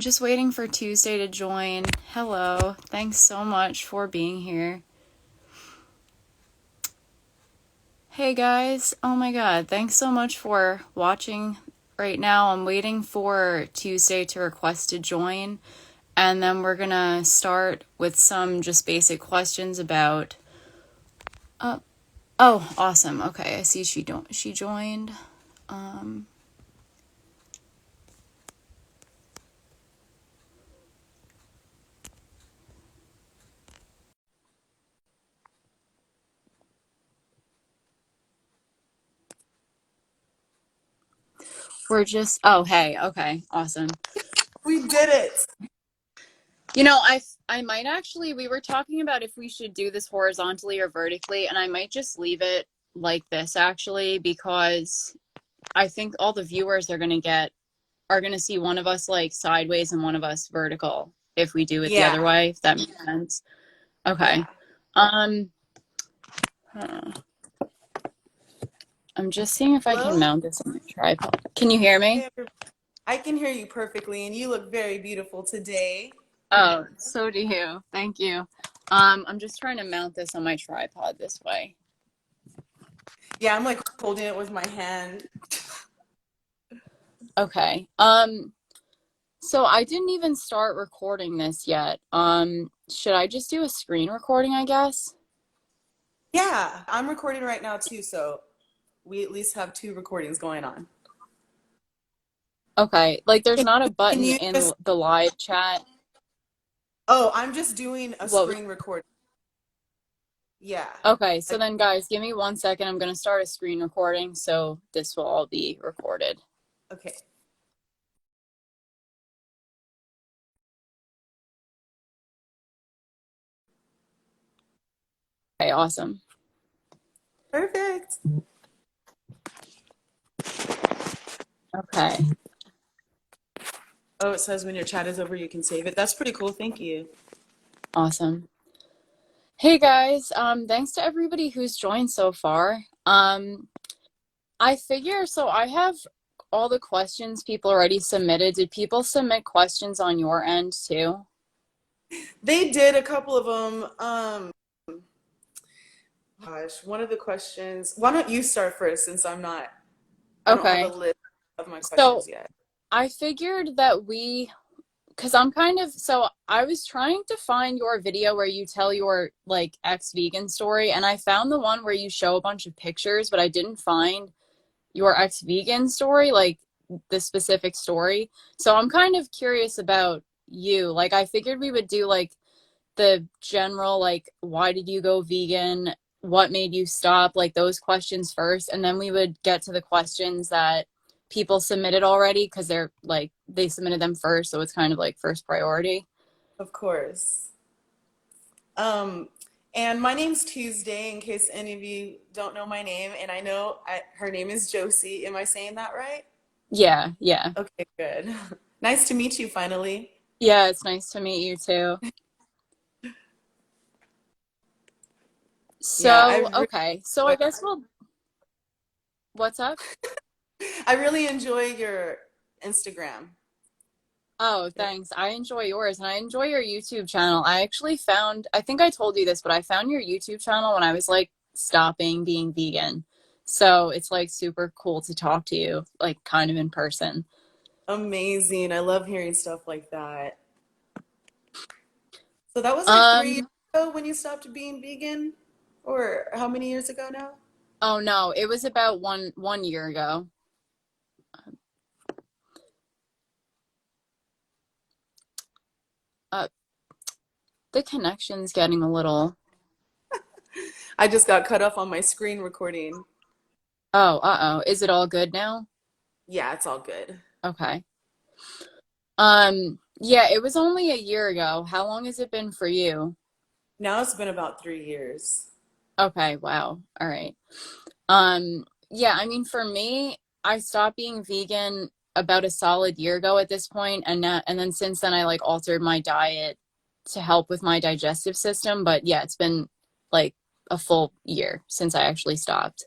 I'm just waiting for Tuesday to join. Hello. Thanks so much for being here. Hey guys. Oh my god. Thanks so much for watching right now. I'm waiting for Tuesday to request to join. And then we're gonna start with some just basic questions about... oh, awesome. Okay, I see she joined. We're just... Oh, hey. Okay, awesome. We did it. You know, I might actually, we were talking about if we should do this horizontally or vertically, and I might just leave it like this actually, because I think all the viewers are going to see one of us like sideways and one of us vertical if we do it the other way, if that makes sense. Okay. Yeah. I'm just seeing if I can mount this on the tripod. Can you hear me? I can hear you perfectly, and you look very beautiful today. Oh, so do you. Thank you. I'm just trying to mount this on my tripod this way. Yeah, I'm like holding it with my hand. Okay. So I didn't even start recording this yet. Should I just do a screen recording, I guess? Yeah, I'm recording right now too, so we at least have 2 recordings going on. Okay. Like there's not a button you in just... the live chat. Oh, I'm just doing a screen recording. Yeah. Okay, so then guys, give me 1 second. I'm gonna start a screen recording, so this will all be recorded. Okay. Okay, awesome. Perfect. Okay. Oh, it says when your chat is over, you can save it. That's pretty cool. Thank you. Awesome. Hey guys, thanks to everybody who's joined so far. I figure, so I have all the questions people already submitted. Did people submit questions on your end too? They did a couple of them. Gosh, one of the questions. Why don't you start first, since I don't have a list of my questions yet. I figured that because I'm so I was trying to find your video where you tell your like ex-vegan story, and I found the one where you show a bunch of pictures, but I didn't find your ex-vegan story, like the specific story. So I'm kind of curious about you. Like I figured we would do like the general, like, why did you go vegan? What made you stop? Like those questions first. And then we would get to the questions that people submitted already, because they're like, they submitted them first. So it's kind of like first priority. Of course. And my name's Tuesday, in case any of you don't know my name. And I know her name is Josie. Am I saying that right? Yeah, yeah. Okay, good. Nice to meet you finally. Yeah, it's nice to meet you too. So, Yeah, okay. So I guess what's up? I really enjoy your Instagram. Oh, thanks. I enjoy yours, and I enjoy your YouTube channel. I think I told you this, but I found your YouTube channel when I was like stopping being vegan. So it's like super cool to talk to you, like kind of in person. Amazing. I love hearing stuff like that. So that was like 3 years ago when you stopped being vegan? Or how many years ago now? Oh no, it was about one year ago. The connection's getting a little... I just got cut off on my screen recording. Oh, uh-oh. Is it all good now? Yeah, it's all good. Okay. Yeah, it was only a year ago. How long has it been for you? Now it's been about 3 years. Okay, wow. All right. Yeah, I mean, for me, I stopped being vegan about a solid year ago at this point, and then since then I like altered my diet to help with my digestive system. But yeah, it's been like a full year since I actually stopped.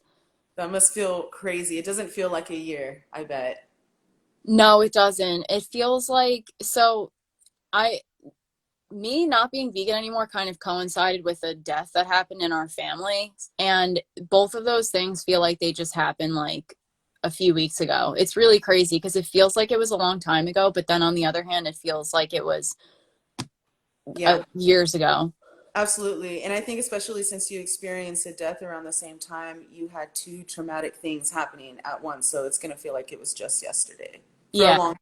That must feel crazy. It doesn't feel like a year, I bet. No, it doesn't. It feels like so I me not being vegan anymore kind of coincided with a death that happened in our family. And both of those things feel like they just happened like a few weeks ago. It's really crazy because it feels like it was a long time ago, but then on the other hand, it feels like it was Yeah, years ago. absolutely. And I think especially since you experienced a death around the same time, you had two traumatic things happening at once. So it's going to feel like it was just yesterday for a Yeah. long.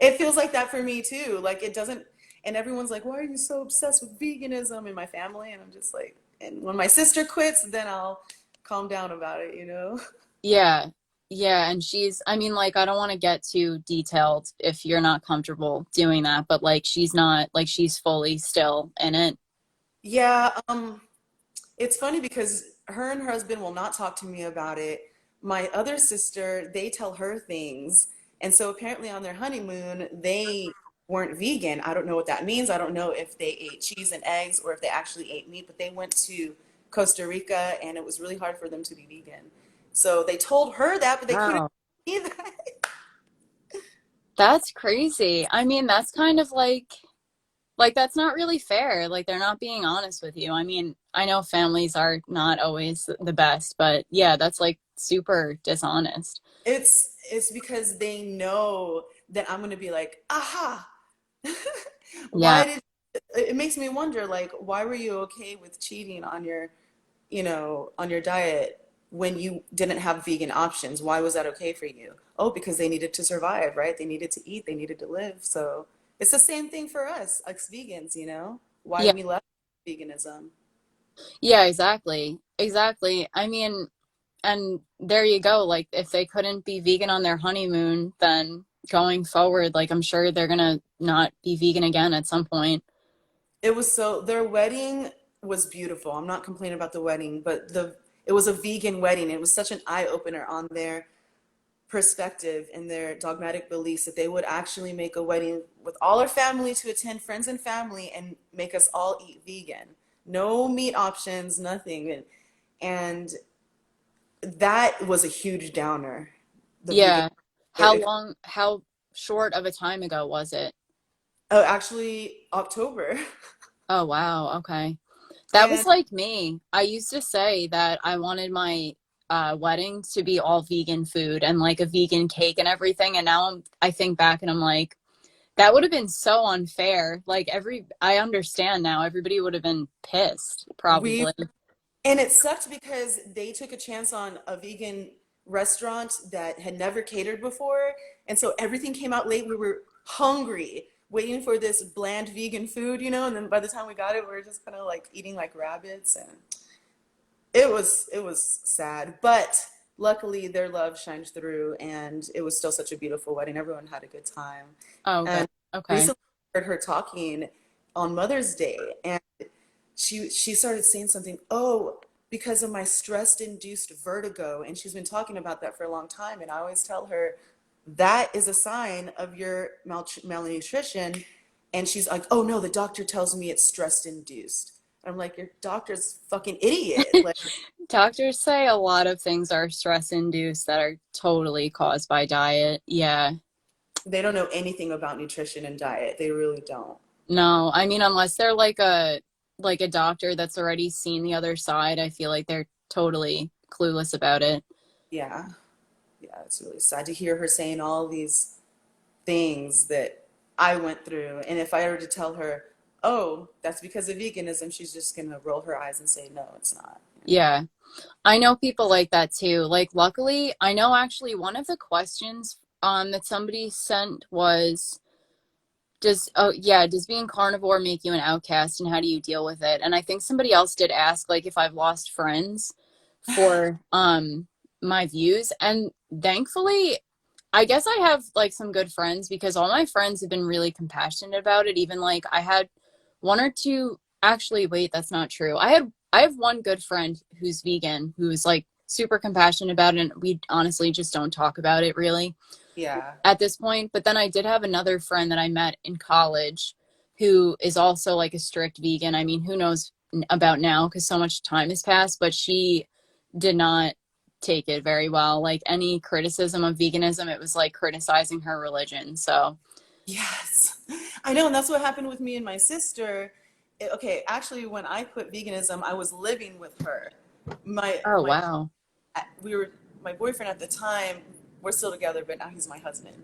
It feels like that for me too. Like it doesn't, and everyone's like, "Why are you so obsessed with veganism in my family?" And I'm just like, and when my sister quits, then I'll calm down about it, you know? Yeah. Yeah. And I mean, like, I don't want to get too detailed if you're not comfortable doing that, but like, she's not, like, she's fully still in it. Yeah, it's funny because her and her husband will not talk to me about it. My other sister, they tell her things. And so apparently on their honeymoon, they weren't vegan. I don't know what that means. I don't know if they ate cheese and eggs or if they actually ate meat, but they went to Costa Rica and it was really hard for them to be vegan. So they told her that, but they couldn't Wow. see that. That's crazy. I mean, that's kind of like that's not really fair. Like they're not being honest with you. I mean, I know families are not always the best, but yeah, that's like super dishonest. It's because they know that I'm gonna be like, aha. Yeah. Why did it makes me wonder, like, why were you okay with cheating on your, on your diet when you didn't have vegan options? Why was that okay for you? Oh, because they needed to survive, right? They needed to eat, they needed to live. So it's the same thing for us, ex-vegans, why Yeah. we left veganism. Yeah, exactly. Exactly. I mean, and there you go. Like if they couldn't be vegan on their honeymoon, then going forward, like I'm sure they're gonna not be vegan again at some point. It was so their wedding was beautiful. I'm not complaining about the wedding, but it was a vegan wedding. It was such an eye opener on their perspective and their dogmatic beliefs that they would actually make a wedding with all our family to attend, friends and family, and make us all eat vegan. No meat options, nothing. And that was a huge downer. The vegan. Yeah. How short of a time ago was it? Oh, actually, October. Oh, wow. Okay. That was And like me. I used to say that I wanted my wedding to be all vegan food and like a vegan cake and everything. And now I think back and I'm like, that would have been so unfair. Like I understand now. Everybody would have been pissed, we probably. And it sucked because they took a chance on a vegan restaurant that had never catered before. And so everything came out late. We were hungry, waiting for this bland vegan food, and then by the time we got it, we were just kind of like eating like rabbits. And it was sad. But luckily their love shined through and it was still such a beautiful wedding. Everyone had a good time. Oh, good. And Okay. recently I heard her talking on Mother's Day and she started saying something, oh, because of my stress induced vertigo. And she's been talking about that for a long time. And I always tell her that is a sign of your malnutrition. And she's like, oh no, the doctor tells me it's stress induced. I'm like, your doctor's fucking idiot. Like, Doctors say a lot of things are stress induced that are totally caused by diet. Yeah. they don't know anything about nutrition and diet. They really don't. No, I mean, unless they're like a doctor that's already seen the other side, I feel like they're totally clueless about it. Yeah. Yeah. It's really sad to hear her saying all these things that I went through. And if I were to tell her, oh, that's because of veganism, she's just going to roll her eyes and say, no, it's not. Yeah. I know people like that too. Like, luckily, I know actually one of the questions that somebody sent was, does being carnivore make you an outcast and how do you deal with it? And I think somebody else did ask like if I've lost friends for my views. And thankfully, I guess I have like some good friends because all my friends have been really compassionate about it. Even like I had one or two, actually, wait, that's not true. I have one good friend who's vegan who's like super compassionate about it, and we honestly just don't talk about it really Yeah. at this point. But then I did have another friend that I met in college who is also like a strict vegan. I mean, who knows about now because so much time has passed, but she did not. take it very well. Like any criticism of veganism, it was like criticizing her religion. So, Yes, I know, and that's what happened with me and my sister. Okay, actually, when I quit veganism, I was living with her. oh My wow, we were my boyfriend at the time. We're still together, but now he's my husband.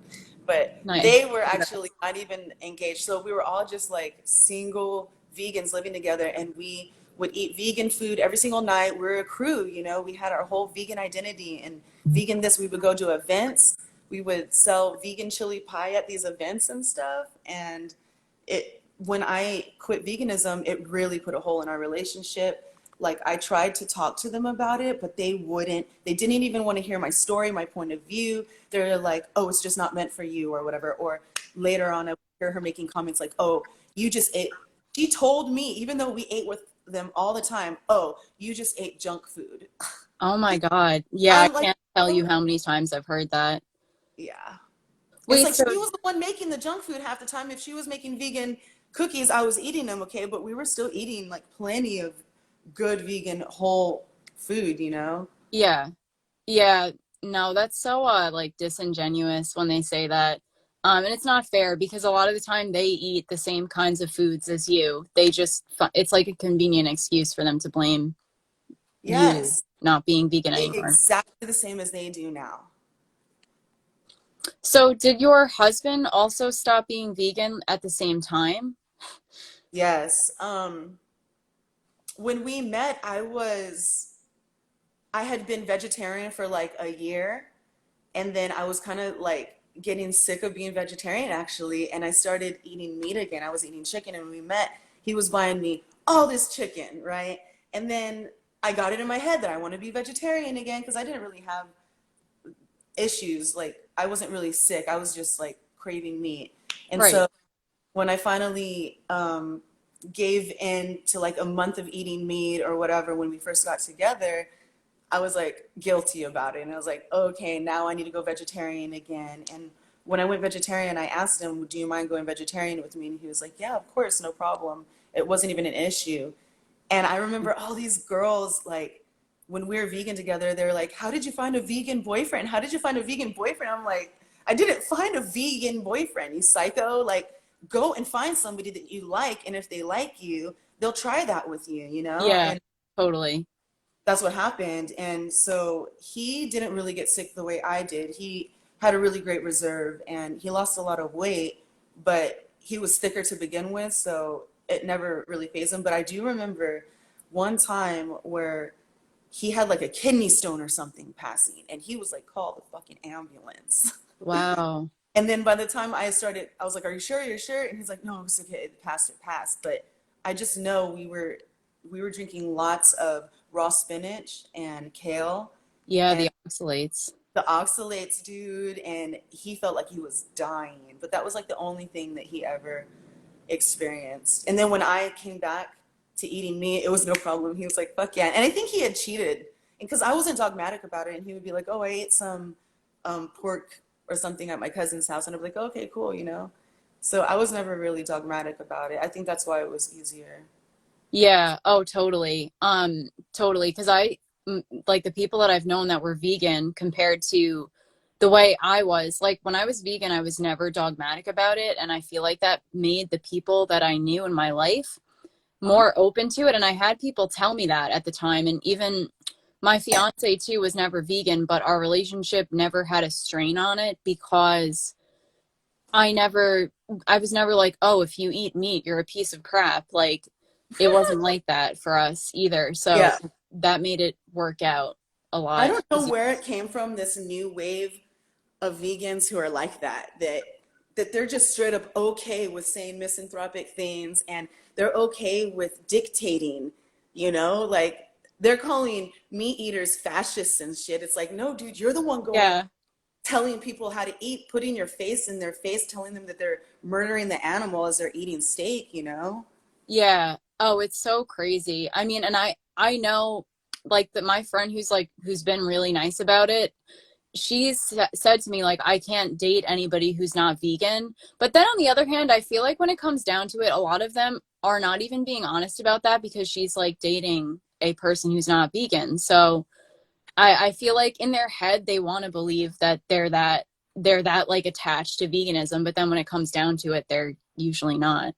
But nice. they were actually not even engaged, so we were all just like single vegans living together, and we would eat vegan food every single night. We're a crew, you know. We had our whole vegan identity and vegan this. We would go to events. We would sell vegan chili pie at these events and stuff. And it when I quit veganism, it really put a hole in our relationship. Like I tried to talk to them about it, but they wouldn't. They didn't even want to hear my story, my point of view. They're like, "Oh, it's just not meant for you," or whatever. Or later on, I would hear her making comments like, "Oh, you just ate." She told me, even though we ate with them all the time, "Oh, you just ate junk food." Oh my God. Yeah, I I'm like, can't tell "Oh, you how many times I've heard that. yeah." It's Wait, like so she was the one making the junk food half the time. If she was making vegan cookies, I was eating them, okay, but we were still eating like plenty of good vegan whole food, you know? yeah. Yeah, no, that's so like disingenuous when they say that. And it's not fair because a lot of the time they eat the same kinds of foods as you. They just it's like a convenient excuse for them to blame you Yes, not being vegan anymore. exactly the same as they do now. So, did your husband also stop being vegan at the same time? Yes. When we met, I had been vegetarian for like a year, and then I was kind of like getting sick of being vegetarian actually, and I started eating meat again. I was eating chicken, and when we met, he was buying me all this chicken, right? And then I got it in my head that I want to be vegetarian again because I didn't really have issues. Like I wasn't really sick. I was just like craving meat. And Right. so when I finally gave in to like a month of eating meat or whatever when we first got together, I was like guilty about it. And I was like, okay, now I need to go vegetarian again. And when I went vegetarian, I asked him, do you mind going vegetarian with me? And he was like, yeah, of course, no problem. It wasn't even an issue. And I remember all these girls, like, when we were vegan together, they were like, how did you find a vegan boyfriend? How did you find a vegan boyfriend? I'm like, I didn't find a vegan boyfriend, you psycho. Like, go and find somebody that you like. And if they like you, they'll try that with you, you know? Yeah, And totally. that's what happened. And so he didn't really get sick the way I did. He had a really great reserve and he lost a lot of weight, but he was thicker to begin with, so it never really fazed him. But I do remember one time where he had like a kidney stone or something passing, and he was like, call the fucking ambulance. Wow. And then by the time I started, I was like, are you sure? You're sure? And he's like, no, it's okay. It passed, it passed. But I just know we were drinking lots of raw spinach and kale Yeah, and the oxalates. the oxalates, dude, and he felt like he was dying. But that was like the only thing that he ever experienced. And then when I came back to eating meat, it was no problem. He was like, fuck yeah. And I think he had cheated. And because I wasn't dogmatic about it, and he would be like, oh, I ate some pork or something at my cousin's house. And I'd be like, okay, cool, you know? So I was never really dogmatic about it. I think that's why it was easier. Yeah, oh, totally. Totally. Because like the people that I've known that were vegan compared to the way I was, like when I was vegan, I was never dogmatic about it. And I feel like that made the people that I knew in my life Uh-huh. more open to it. And I had people tell me that at the time. And even my fiance too was never vegan, but our relationship never had a strain on it because I never, I was never like, oh, if you eat meat, you're a piece of crap. Like, it wasn't like that for us either. So Yeah. that made it work out a I lot don't know easier. where it came from, this new wave of vegans who are like that they're just straight up okay with saying misanthropic things, and they're okay with dictating, you know, like they're calling meat eaters fascists and shit. It's like, no, dude, you're the one going Yeah. telling people how to eat, putting your face in their face, telling them that they're murdering the animal as they're eating steak, you know? Yeah. Oh, it's so crazy. I mean, and I know like that my friend who's been really nice about it, said to me like I can't date anybody who's not vegan. But then on the other hand, I feel like when it comes down to it, a lot of them are not even being honest about that because she's like dating a person who's not vegan. So I feel like in their head they want to believe that they're that like attached to veganism, but then when it comes down to it, they're usually not.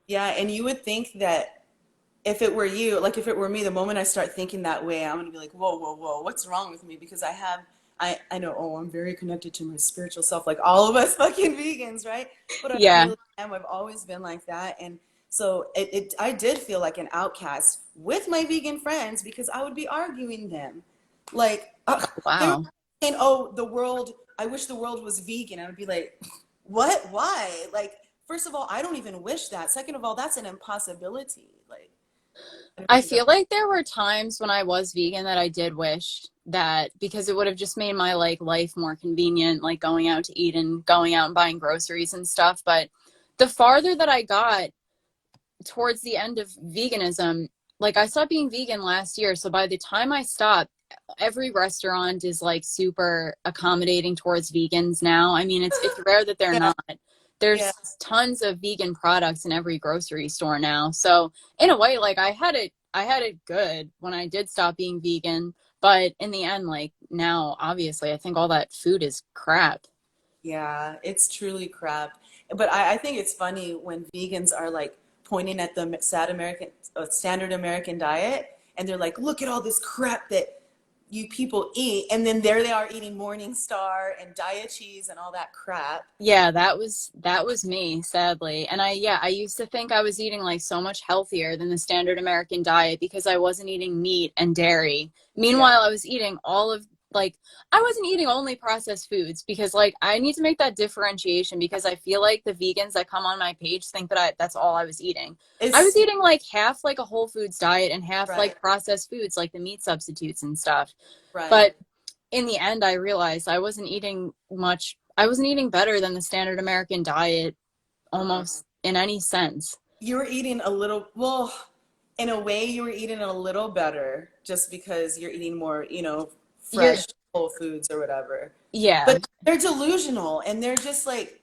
Yeah, and you would think that if it were you, like if it were me, the moment I start thinking that way, I'm gonna be like, whoa, whoa, whoa, what's wrong with me? Because I know, oh, I'm very connected to my spiritual self, like all of us fucking vegans, right? But I Yeah. really am. I've always been like that, and so I did feel like an outcast with my vegan friends because I would be arguing them, like they were Wow. saying, oh, the world. I wish the world was vegan. I would be like, what? Why? Like, first of all, I don't even wish that. Second of all, that's an impossibility. Like. I don't know I if you got. feel like there were times when I was vegan that I did wish that because it would have just made my like life more convenient, like going out to eat and going out and buying groceries and stuff. But the farther that I got towards the end of veganism, like I stopped being vegan last year. So by the time I stopped, every restaurant is like super accommodating towards vegans now. I mean, it's rare that they're Yeah, not. yeah, There's tons of vegan products in every grocery store now. So in a way, like I had it good when I did stop being vegan. But in the end, like now, obviously, I think all that food is crap. yeah. It's truly crap. But I think it's funny when vegans are like pointing at the standard American diet, and they're like, "Look at all this crap that you people eat," and then there they are eating Morning Star and Diet cheese and all that crap. Yeah, that was me, sadly. And I used to think I was eating like so much healthier than the standard American diet because I wasn't eating meat and dairy. Yeah, Meanwhile, I was eating all of like I wasn't eating only processed foods because like I need to make that differentiation because I feel like the vegans that come on my page think that that's all I was eating. I was it's eating like half like a whole foods diet and half right, like processed foods like the meat substitutes and stuff. right. But in the end, I realized I wasn't eating much. I wasn't eating better than the standard American diet Uh-uh. almost in any sense. You were eating a little, well, in a way, you were eating a little better just because you're eating more, You're, fresh whole foods or whatever. yeah, But they're delusional and they're just like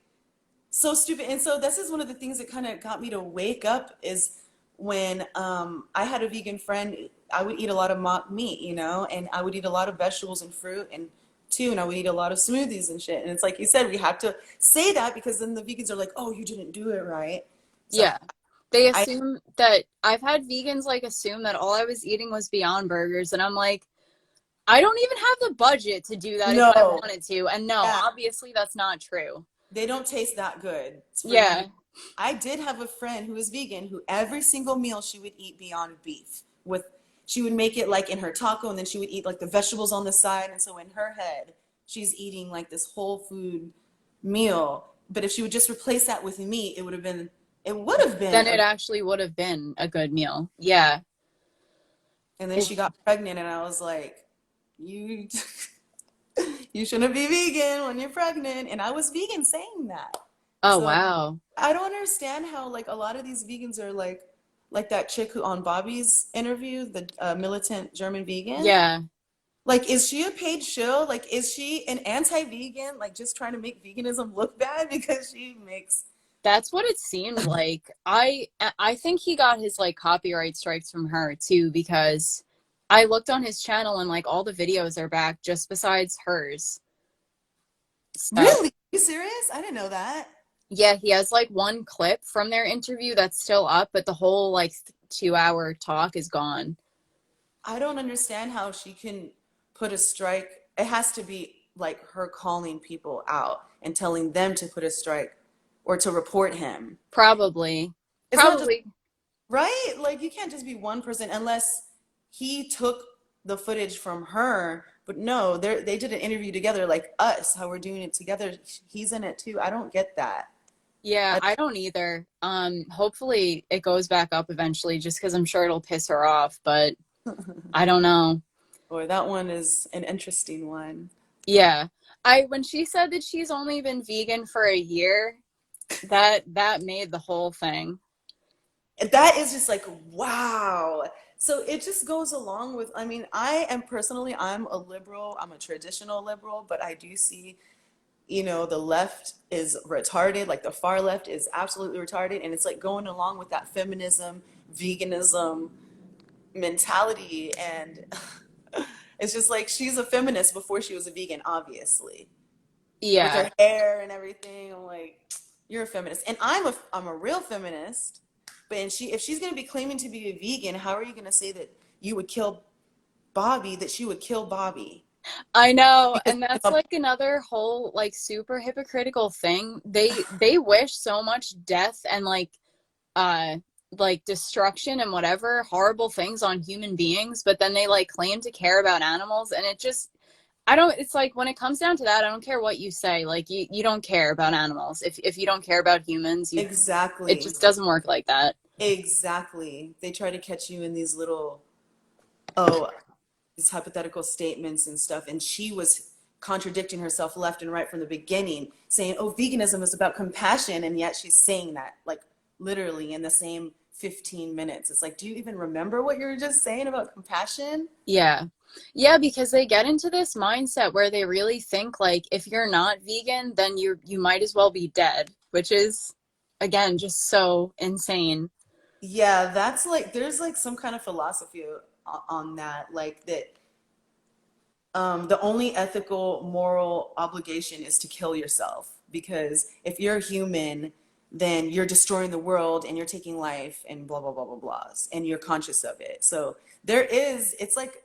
so stupid. And so this is one of the things that kind of got me to wake up is when I had a vegan friend, I would eat a lot of mock meat, and I would eat a lot of vegetables and fruit and too, and I would eat a lot of smoothies and shit. And it's like you said, we have to say that because then the vegans are like, oh, you didn't do it right. So yeah. They I assume that I've had vegans like assume that all I was eating was Beyond Burgers, and I'm like, I don't even have the budget to do that if I no, wanted to. And no, yeah, obviously that's not true. they don't taste that good for you. Yeah, I did have a friend who was vegan who every single meal she would eat Beyond Beef with she would make it like in her taco and then she would eat like the vegetables on the side and so in her head she's eating like this whole food meal. But if she would just replace that with meat, it would have been then it actually would have been a good meal. Yeah. and then It, she got pregnant and I was like, you you shouldn't be vegan when you're pregnant. And I was vegan saying that. oh, So wow. I don't understand how like a lot of these vegans are like that chick who on Bobby's interview, the militant German vegan. Yeah. Like, is she a paid shill? Like, is she an anti-vegan? Like, just trying to make veganism look bad because she makes. That's what it seemed like. I think he got his like copyright strikes from her too because I looked on his channel and like all the videos are back just besides hers. So, Really? Are you serious? I didn't know that. yeah, he has like one clip from their interview that's still up, but the whole like 2 hour talk is gone. I don't understand how she can put a strike. It has to be like her calling people out and telling them to put a strike or to report him. Probably. It's not just Probably. right? Like you can't just be one person unless he took the footage from her. But no, they did an interview together like us, how we're doing it together. He's in it too. I don't get that. Yeah, I, I don't either. Hopefully it goes back up eventually just because I'm sure it'll piss her off, but I don't know. boy, that one is an interesting one. Yeah. I when she said that she's only been vegan for a year, that made the whole thing. That is just like, wow. So it just goes along with, I mean, I'm a liberal, I'm a traditional liberal, but I do see, the left is retarded, like the far left is absolutely retarded. And it's like going along with that feminism, veganism mentality. And It's just like she's a feminist before she was a vegan, obviously, with Yeah. her hair and everything. I'm like, you're a feminist, and I'm a real feminist. But and if she's gonna be claiming to be a vegan, how are you gonna say that you would kill Bobby? That she would kill Bobby I know, because and that's like another whole like super hypocritical thing. They wish so much death and uh like destruction and whatever horrible things on human beings, but then they like claim to care about animals, and it just I don't it's like when it comes down to that, I don't care what you say. Like you don't care about animals. If you don't care about humans, you it exactly, just doesn't work like that. exactly. They try to catch you in these little oh these hypothetical statements and stuff, and she was contradicting herself left and right from the beginning, saying, "Oh, veganism is about compassion," and yet she's saying that like literally in the same 15 minutes. It's like, do you even remember what you were just saying about compassion? Yeah. Yeah, because they get into this mindset where they really think like if you're not vegan, then you might as well be dead, which is again just so insane. Yeah, that's like there's like some kind of philosophy on that, like that the only ethical, moral obligation is to kill yourself. Because if you're human, then you're destroying the world and you're taking life and blah, blah, blah, blah, blahs. And you're conscious of it. So it's like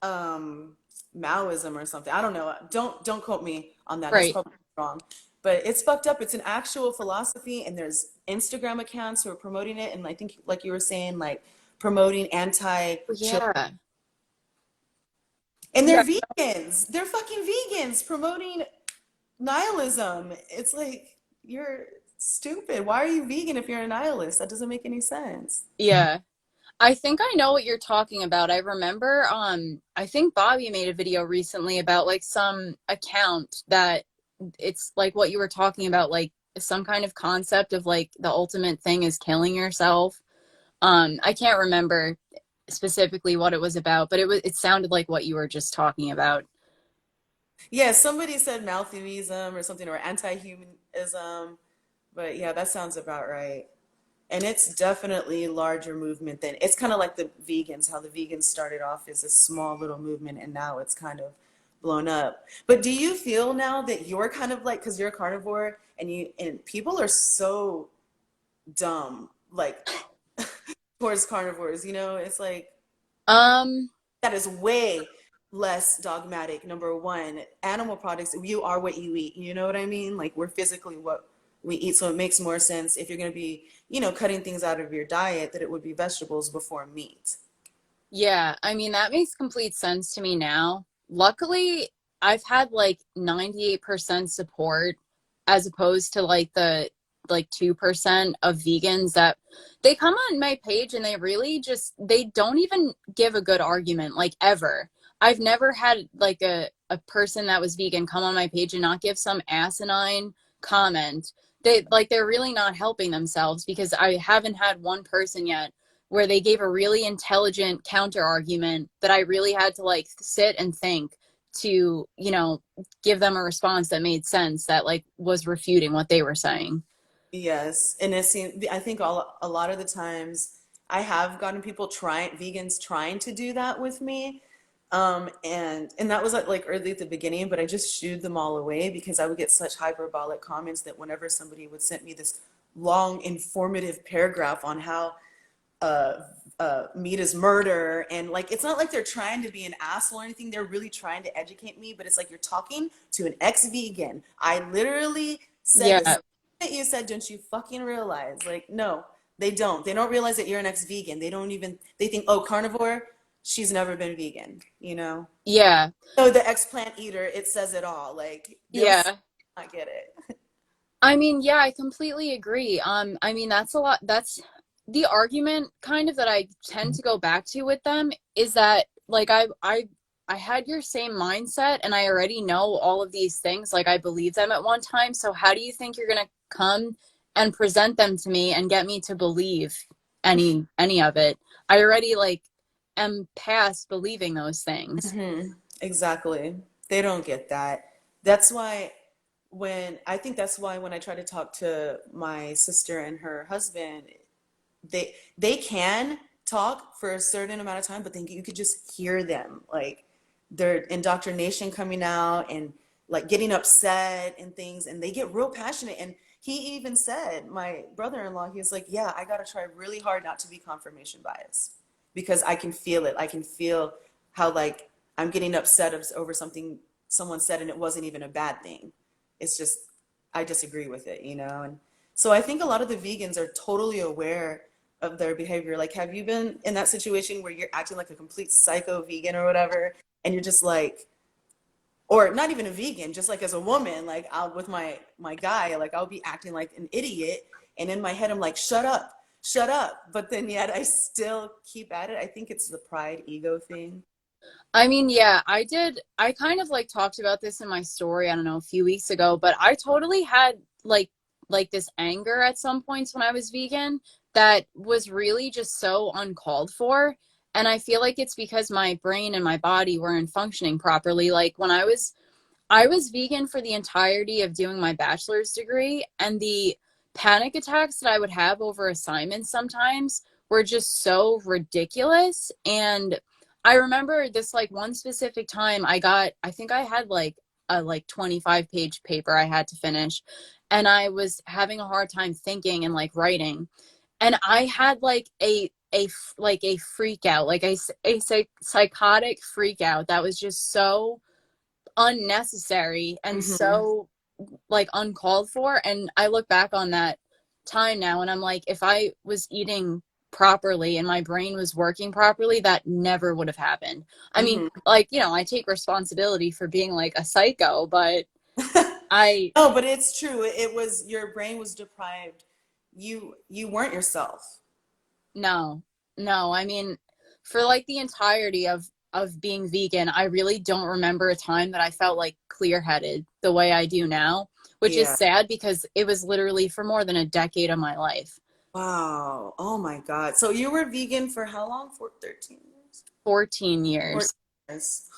um, Maoism or something. I don't know. Don't quote me on that. That's Right. probably wrong. But it's fucked up. It's an actual philosophy, and there's Instagram accounts who are promoting it. And I think, like you were saying, like promoting anti-children. Yeah. And Yeah. they're vegans. They're fucking vegans promoting nihilism. It's like, you're stupid. Why are you vegan if you're a nihilist? That doesn't make any sense. Yeah. I think I know what you're talking about. I remember I think Bobby made a video recently about like some account that it's like what you were talking about, like some kind of concept of like the ultimate thing is killing yourself. I can't remember specifically what it was about, but it sounded like what you were just talking about. Yeah, somebody said Malthuism or something, or anti-humanism. But yeah, that sounds about right. And it's definitely a larger movement than it's kind of like the vegans, how the vegans started off as a small little movement and now it's kind of blown up. But do you feel now that you're kind of like, because you're a carnivore and people are so dumb, like towards carnivores, it's like Um, that is way less dogmatic. Number one, animal products, you are what you eat. You know what I mean? Like we're physically what we eat. So it makes more sense if you're going to be, cutting things out of your diet that it would be vegetables before meat. yeah, I mean, that makes complete sense to me now. Luckily, I've had like 98% support as opposed to like the like 2% of vegans that they come on my page and they really just they don't even give a good argument like ever. I've never had like a person that was vegan come on my page and not give some asinine comment. They're really not helping themselves because I haven't had one person yet where they gave a really intelligent counter argument that I really had to like sit and think to, give them a response that made sense that like was refuting what they were saying. Yes, and I think a lot of the times I have gotten vegans trying to do that with me, and that was like early at the beginning, but I just shooed them all away because I would get such hyperbolic comments that whenever somebody would send me this long informative paragraph on how uh, meat is murder, and like it's not like they're trying to be an asshole or anything, they're really trying to educate me, but it's like you're talking to an ex-vegan. I literally said this Yeah. that you said, don't you fucking realize? Like, no, they don't realize that you're an ex-vegan. They think, oh, carnivore, she's never been vegan. Yeah. So the ex-plant eater, it says it all. Like they'll Yeah. not get it. I mean, yeah, I completely agree. I mean, that's a lot. That's the argument kind of that I tend to go back to with them is that like I had your same mindset and I already know all of these things. Like I believe them at one time. So how do you think you're gonna come and present them to me and get me to believe any of it? I already like am past believing those things. Exactly. They don't get that. That's why when I try to talk to my sister and her husband, they can, talk for a certain amount of time, but then you could just hear them, like their indoctrination coming out and like getting upset and things, and they get real passionate. And he even said, my brother-in-law, he was like, yeah, I got to try really hard not to be confirmation biased because I can feel it. I can feel how like I'm getting upset over something someone said and it wasn't even a bad thing. It's just I disagree with it, you know? And so I think a lot of the vegans are totally aware of their behavior. Like, have you been in that situation where you're acting like a complete psycho vegan or whatever, and you're just like, or not even a vegan, just like as a woman, like I'll with my guy, like I'll be acting like an idiot, and in my head I'm like, shut up, but then yet I still keep at it. I think it's the pride ego thing. I mean, yeah, I did. I kind of like talked about this in my story, I don't know, a few weeks ago, but I totally had like this anger at some points when I was vegan that was really just so uncalled for. And I feel like it's because my brain and my body weren't functioning properly. Like when I was vegan for the entirety of doing my bachelor's degree, and the panic attacks that I would have over assignments sometimes were just so ridiculous. And I remember this like one specific time I think I had like a like 25-page paper I had to finish, and I was having a hard time thinking and like writing. And I had like a freak out, like a psychotic freak out that was just so unnecessary and Hmm. so like uncalled for. And I look back on that time now and I'm like, if I was eating properly and my brain was working properly, that never would have happened. I mean, Hmm. like, I take responsibility for being like a psycho, but I No, but it's true. It was your brain was deprived. You weren't yourself. no, no. I mean, for like the entirety of being vegan, I really don't remember a time that I felt like clear-headed the way I do now, which is Yeah. sad because it was literally for more than a decade of my life. Wow. Oh my God. So you were vegan for how long? For 13 years? 14 14 years. years.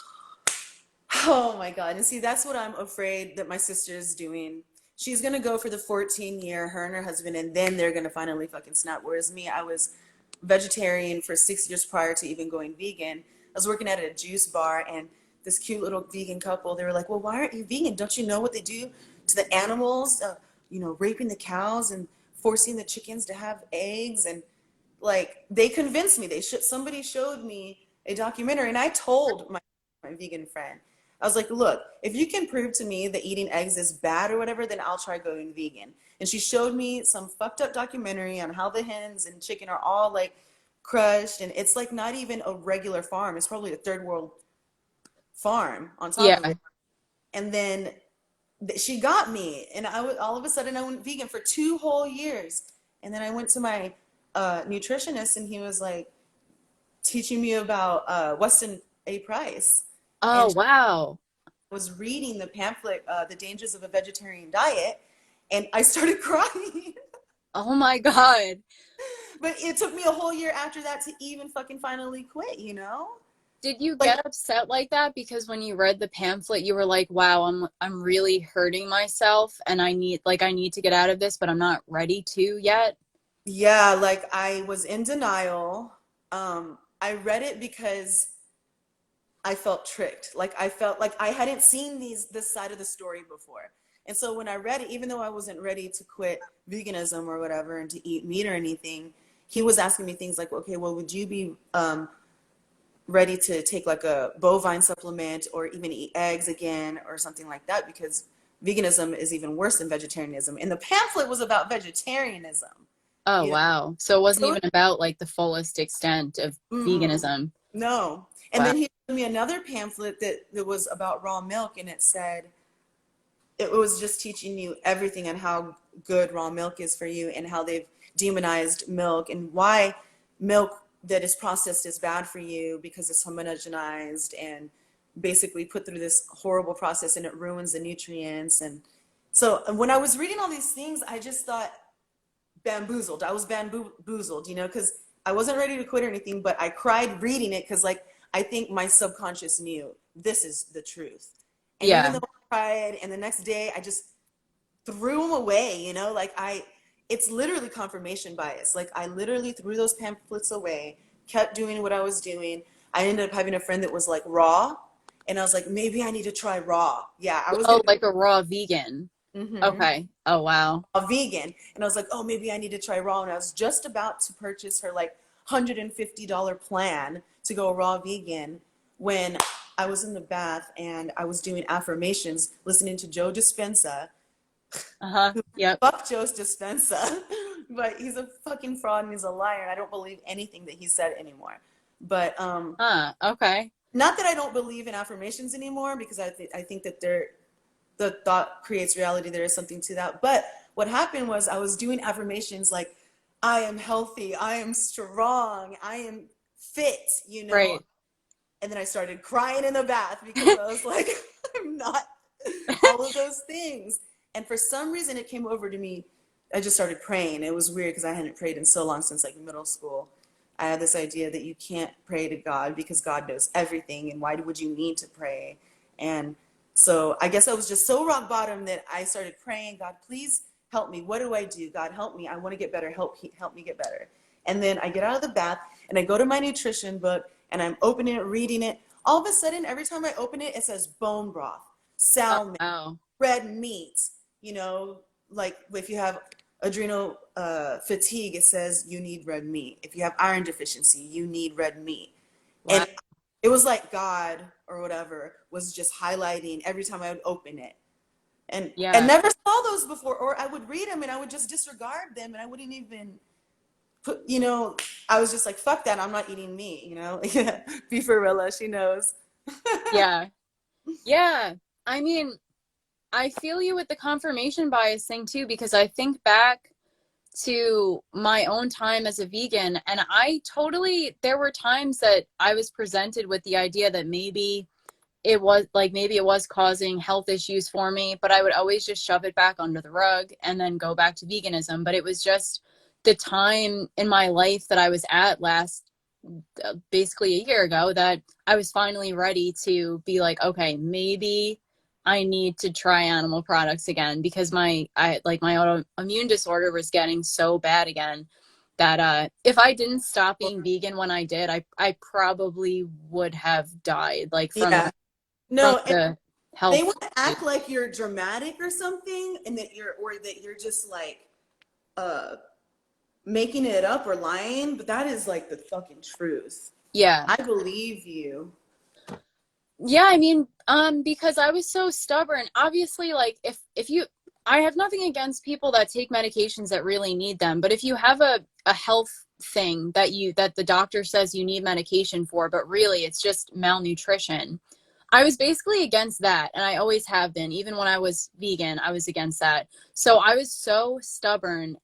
Oh my God. And see, that's what I'm afraid that my sister is doing. She's gonna go for the 14 year, her and her husband, and then they're gonna finally fucking snap. Whereas me, I was vegetarian for 6 years prior to even going vegan. I was working at a juice bar, and this cute little vegan couple, they were like, well, why aren't you vegan? Don't you know what they do to the animals? Raping the cows and forcing the chickens to have eggs. And like, they convinced me. Somebody showed me a documentary, and I told my vegan friend, I was like, look, if you can prove to me that eating eggs is bad or whatever, then I'll try going vegan. And she showed me some fucked up documentary on how the hens and chicken are all like crushed. And it's like not even a regular farm. It's probably a third world farm on top of Yeah. it. And then she got me. And all of a sudden I went vegan for 2 whole years. And then I went to my nutritionist, and he was like teaching me about Weston A. Price. Oh, And wow. was reading the pamphlet, The Dangers of a Vegetarian Diet, and I started crying. Oh my God. But it took me a whole year after that to even fucking finally quit, you know? Did you Like, get upset like that because when you read the pamphlet you were like, wow, I'm really hurting myself and I need to get out of this, but I'm not ready to yet? yeah, like I was in denial. I read it because I felt tricked. Like I felt like I hadn't seen this side of the story before. And so when I read it, even though I wasn't ready to quit veganism or whatever and to eat meat or anything, he was asking me things like, okay, well, would you be ready to take like a bovine supplement or even eat eggs again or something like that? Because veganism is even worse than vegetarianism. And the pamphlet was about vegetarianism, Oh, you know? wow. So it wasn't So, even about like the fullest extent of mm-mm, veganism. no. And Wow. then he showed me another pamphlet that was about raw milk, and it said, it was just teaching you everything on how good raw milk is for you and how they've demonized milk and why milk that is processed is bad for you because it's homogenized and basically put through this horrible process, and it ruins the nutrients. And so when I was reading all these things, I just thought bamboozled. I was bamboozled, because I wasn't ready to quit or anything, but I cried reading it because like I think my subconscious knew this is the truth. And even Yeah. though I cried, and the next day I just threw them away, like it's literally confirmation bias. Like I literally threw those pamphlets away, kept doing what I was doing. I ended up having a friend that was like raw, and I was like, maybe I need to try raw. Yeah, I was Oh, gonna be like a raw vegan. Okay. Oh, wow. a vegan, and I was like, oh, maybe I need to try raw. And I was just about to purchase her like $150 plan to go raw vegan when I was in the bath and I was doing affirmations, listening to Joe Dispenza. Uh-huh. Yep. Fuck Joe Dispenza, but he's a fucking fraud and he's a liar, and I don't believe anything that he said anymore. But Okay. not that I don't believe in affirmations anymore, because I think that the thought creates reality. There is something to that. But what happened was I was doing affirmations like, I am healthy, I am strong, I am fit, you know. Right. And then I started crying in the bath because I was like, I'm not all of those things. And for some reason, it came over to me. I just started praying. It was weird because I hadn't prayed in so long, since like middle school. I had this idea that you can't pray to God because God knows everything, and why would you need to pray? And so I guess I was just so rock bottom that I started praying, God, please help me. What do I do? God, help me. I want to get better. Help me get better. And then I get out of the bath and I go to my nutrition book and I'm opening it, reading it. All of a sudden, every time I open it, it says bone broth, Oh, salmon, wow. red meat. You know, like if you have adrenal fatigue, it says you need red meat. If you have iron deficiency, you need red meat. And Wow. it was like God or whatever was just highlighting every time I would open it. And I Yeah. never saw those before, or I would read them and I would just disregard them and I wouldn't even put, I was just like, fuck that, I'm not eating meat, Beefarilla, she knows. Yeah. Yeah. I mean, I feel you with the confirmation bias thing too, because I think back to my own time as a vegan, and there were times that I was presented with the idea that maybe it was causing health issues for me, but I would always just shove it back under the rug and then go back to veganism. But it was just the time in my life that I was at last, basically a year ago, that I was finally ready to be like, okay, maybe I need to try animal products again, because my autoimmune disorder was getting so bad again that if I didn't stop being vegan when I did, I probably would have died, like Yeah. from No, and the they health. want to act like you're dramatic or something, and that you're just like uh making it up or lying, but that is like the fucking truth. Yeah. I believe you. Yeah, I mean, because I was so stubborn. Obviously, like if you I have nothing against people that take medications that really need them, but if you have a health thing that the doctor says you need medication for, but really it's just malnutrition. I was basically against that, and I always have been. Even when I was vegan, I was against that. So I was so stubborn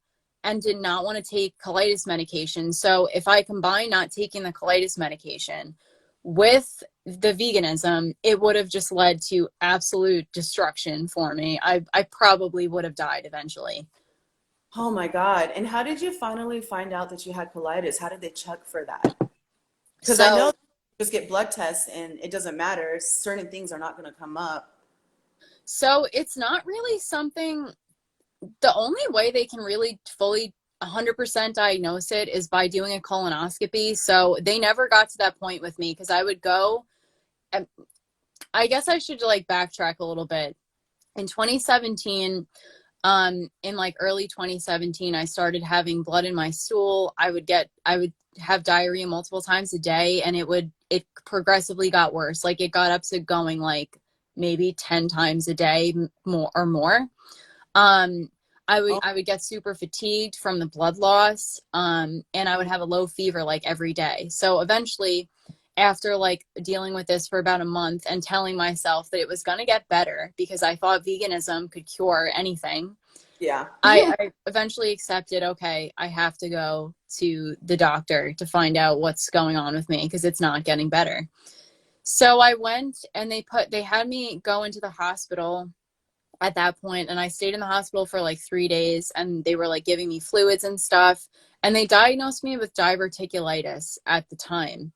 and did not want to take colitis medication. So if I combine not taking the colitis medication with the veganism, it would have just led to absolute destruction for me. I probably would have died eventually. Oh my God. And how did you finally find out that you had colitis? How did they check for that? Because I know So you just get blood tests and it doesn't matter. Certain things are not going to come up. so it's not really something. The only way they can really fully 100% diagnose it is by doing a colonoscopy. So they never got to that point with me, because I would go, and I guess I should like backtrack a little bit. In 2017, in like early 2017, I started having blood in my stool. I would have diarrhea multiple times a day, and it progressively got worse. Like it got up to going like maybe 10 times a day, more. Um, Oh, I would get super fatigued from the blood loss, and I would have a low fever like every day. So eventually, after like dealing with this for about a month and telling myself that it was going to get better because I thought veganism could cure anything, yeah. I eventually accepted, okay, I have to go to the doctor to find out what's going on with me because it's not getting better. So I went, and they had me go into the hospital at that point, and I stayed in the hospital for like 3 days, and they were like giving me fluids and stuff, and they diagnosed me with diverticulitis at the time.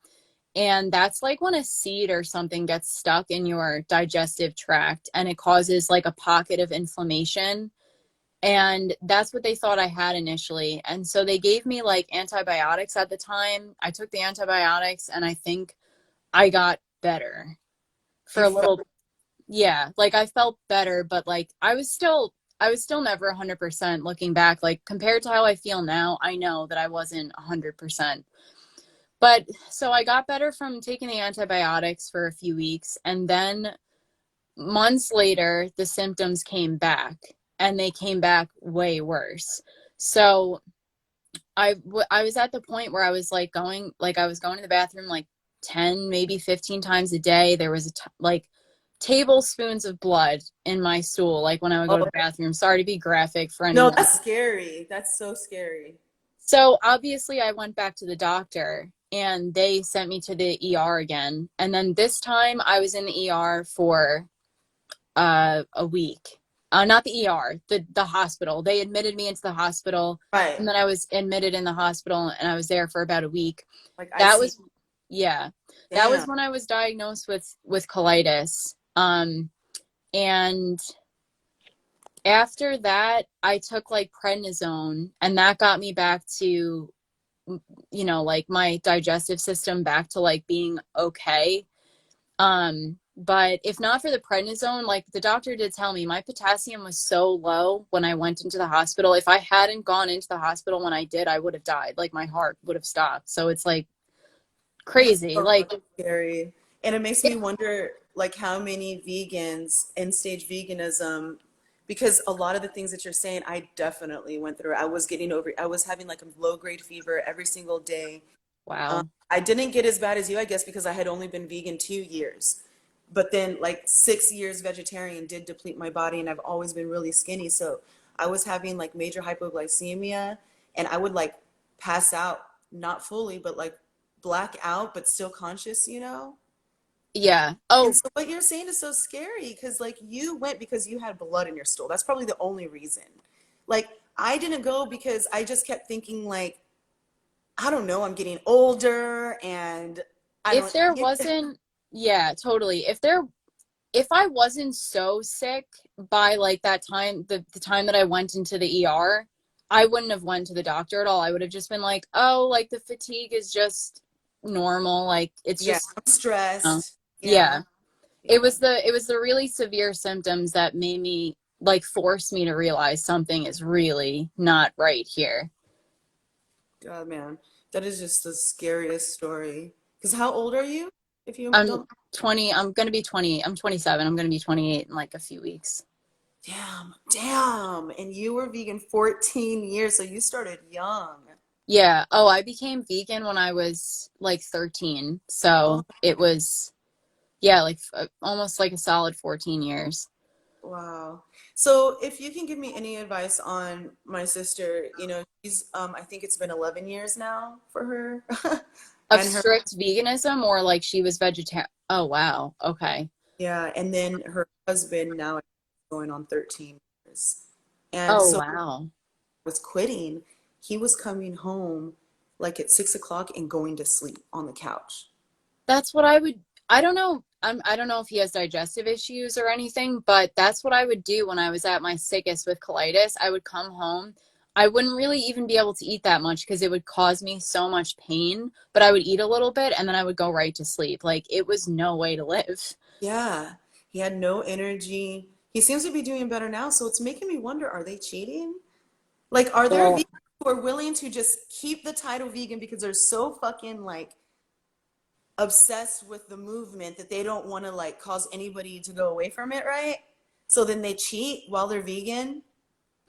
And that's like when a seed or something gets stuck in your digestive tract and it causes like a pocket of inflammation, And that's what they thought I had initially. And so they gave me like antibiotics at the time. I took the antibiotics and I think I got better for You a felt little. Yeah, like I felt better, but like I was still never 100% looking back. Like compared to how I feel now, I know that I wasn't 100%. But so I got better from taking the antibiotics for a few weeks, and then months later the symptoms came back, and they came back way worse. So I was at the point where I was I was going to the bathroom like 10 maybe 15 times a day. There was like tablespoons of blood in my stool like when I would go to oh the bathroom. Sorry to be graphic for no, anyone. that's scary. That's so scary. So obviously I went back to the doctor and they sent me to the ER again. And then this time I was in the ER for a week. Not the ER, the hospital. They admitted me into the hospital, Right. and then I was admitted in the hospital, and I was there for about a week. Like That IC. was, yeah, that was Damn. when I was diagnosed with colitis. And after that, I took like prednisone, and that got me back to, like my digestive system back to like being okay. But if not for the prednisone, like the doctor did tell me, my potassium was so low when I went into the hospital. If I hadn't gone into the hospital when I did, I would have died. Like my heart would have stopped. So it's like That's crazy. so Like, fucking scary. And it makes me it, wonder, like, how many vegans, end stage veganism, because a lot of the things that you're saying, I definitely went through. I was having like a low grade fever every single day. wow. I didn't get as bad as you, I guess, because I had only been vegan 2 years. But then, like, 6 years vegetarian did deplete my body, and I've always been really skinny. So I was having like major hypoglycemia, and I would like pass out, not fully, but like black out, but still conscious, you know? Yeah. And Oh, so what you're saying is so scary because, like, you went because you had blood in your stool. That's probably the only reason. Like, I didn't go because I just kept thinking, like, I don't know, I'm getting older and I if don't, there wasn't, yeah, totally. If I wasn't so sick by like that time, the time that I went into the ER, I wouldn't have went to the doctor at all. I would have just been like, oh, like the fatigue is just normal. Like it's yeah, just, I'm uh, stressed. Yeah, yeah. It yeah. was the really severe symptoms that made me like force me to realize something is really not right here. God, man, that is just the scariest story. Because how old are you? If you I'm don't, 20, I'm gonna be 20, I'm 27, I'm gonna be 28 in like a few weeks. damn, damn. And you were vegan 14 years, so you started young. Yeah. Oh, I became vegan when I was like 13. Oh, So it was, yeah, like almost like a solid 14 years. wow. So if you can give me any advice on my sister, she's I think it's been 11 years now for her. Of And her, strict veganism or like she was vegetarian. Oh, wow. Okay. yeah, and then her husband now is going on 13 years. And Oh, so wow. was quitting, he was coming home like at 6 o'clock and going to sleep on the couch. That's what I would, I don't know. I don't know if he has digestive issues or anything, but that's what I would do when I was at my sickest with colitis. I would come home. I wouldn't really even be able to eat that much because it would cause me so much pain, but I would eat a little bit and then I would go right to sleep. Like it was no way to live. Yeah, he had no energy. He seems to be doing better now, so it's making me wonder, are they cheating? Like, are there vegans Well, who are willing to just keep the title vegan because they're so fucking like obsessed with the movement that they don't want to like cause anybody to go away from it, right? So then they cheat while they're vegan.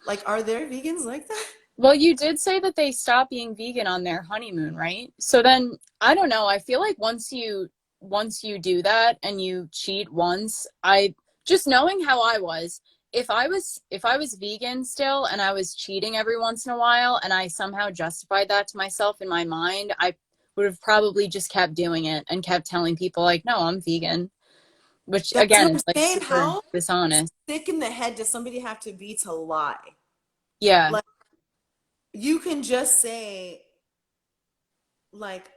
Like, are there vegans like that? well, you did say that they stopped being vegan on their honeymoon, right? So then I don't know. I feel like once you do that and you cheat once, I just knowing how I was, if I was vegan still and I was cheating every once in a while and I somehow justified that to myself in my mind, I would have probably just kept doing it and kept telling people like, "No, I'm vegan," which That's what again I'm is like saying. super How dishonest. sick in the head does somebody have to be to lie? Yeah. Like, you can just say, like,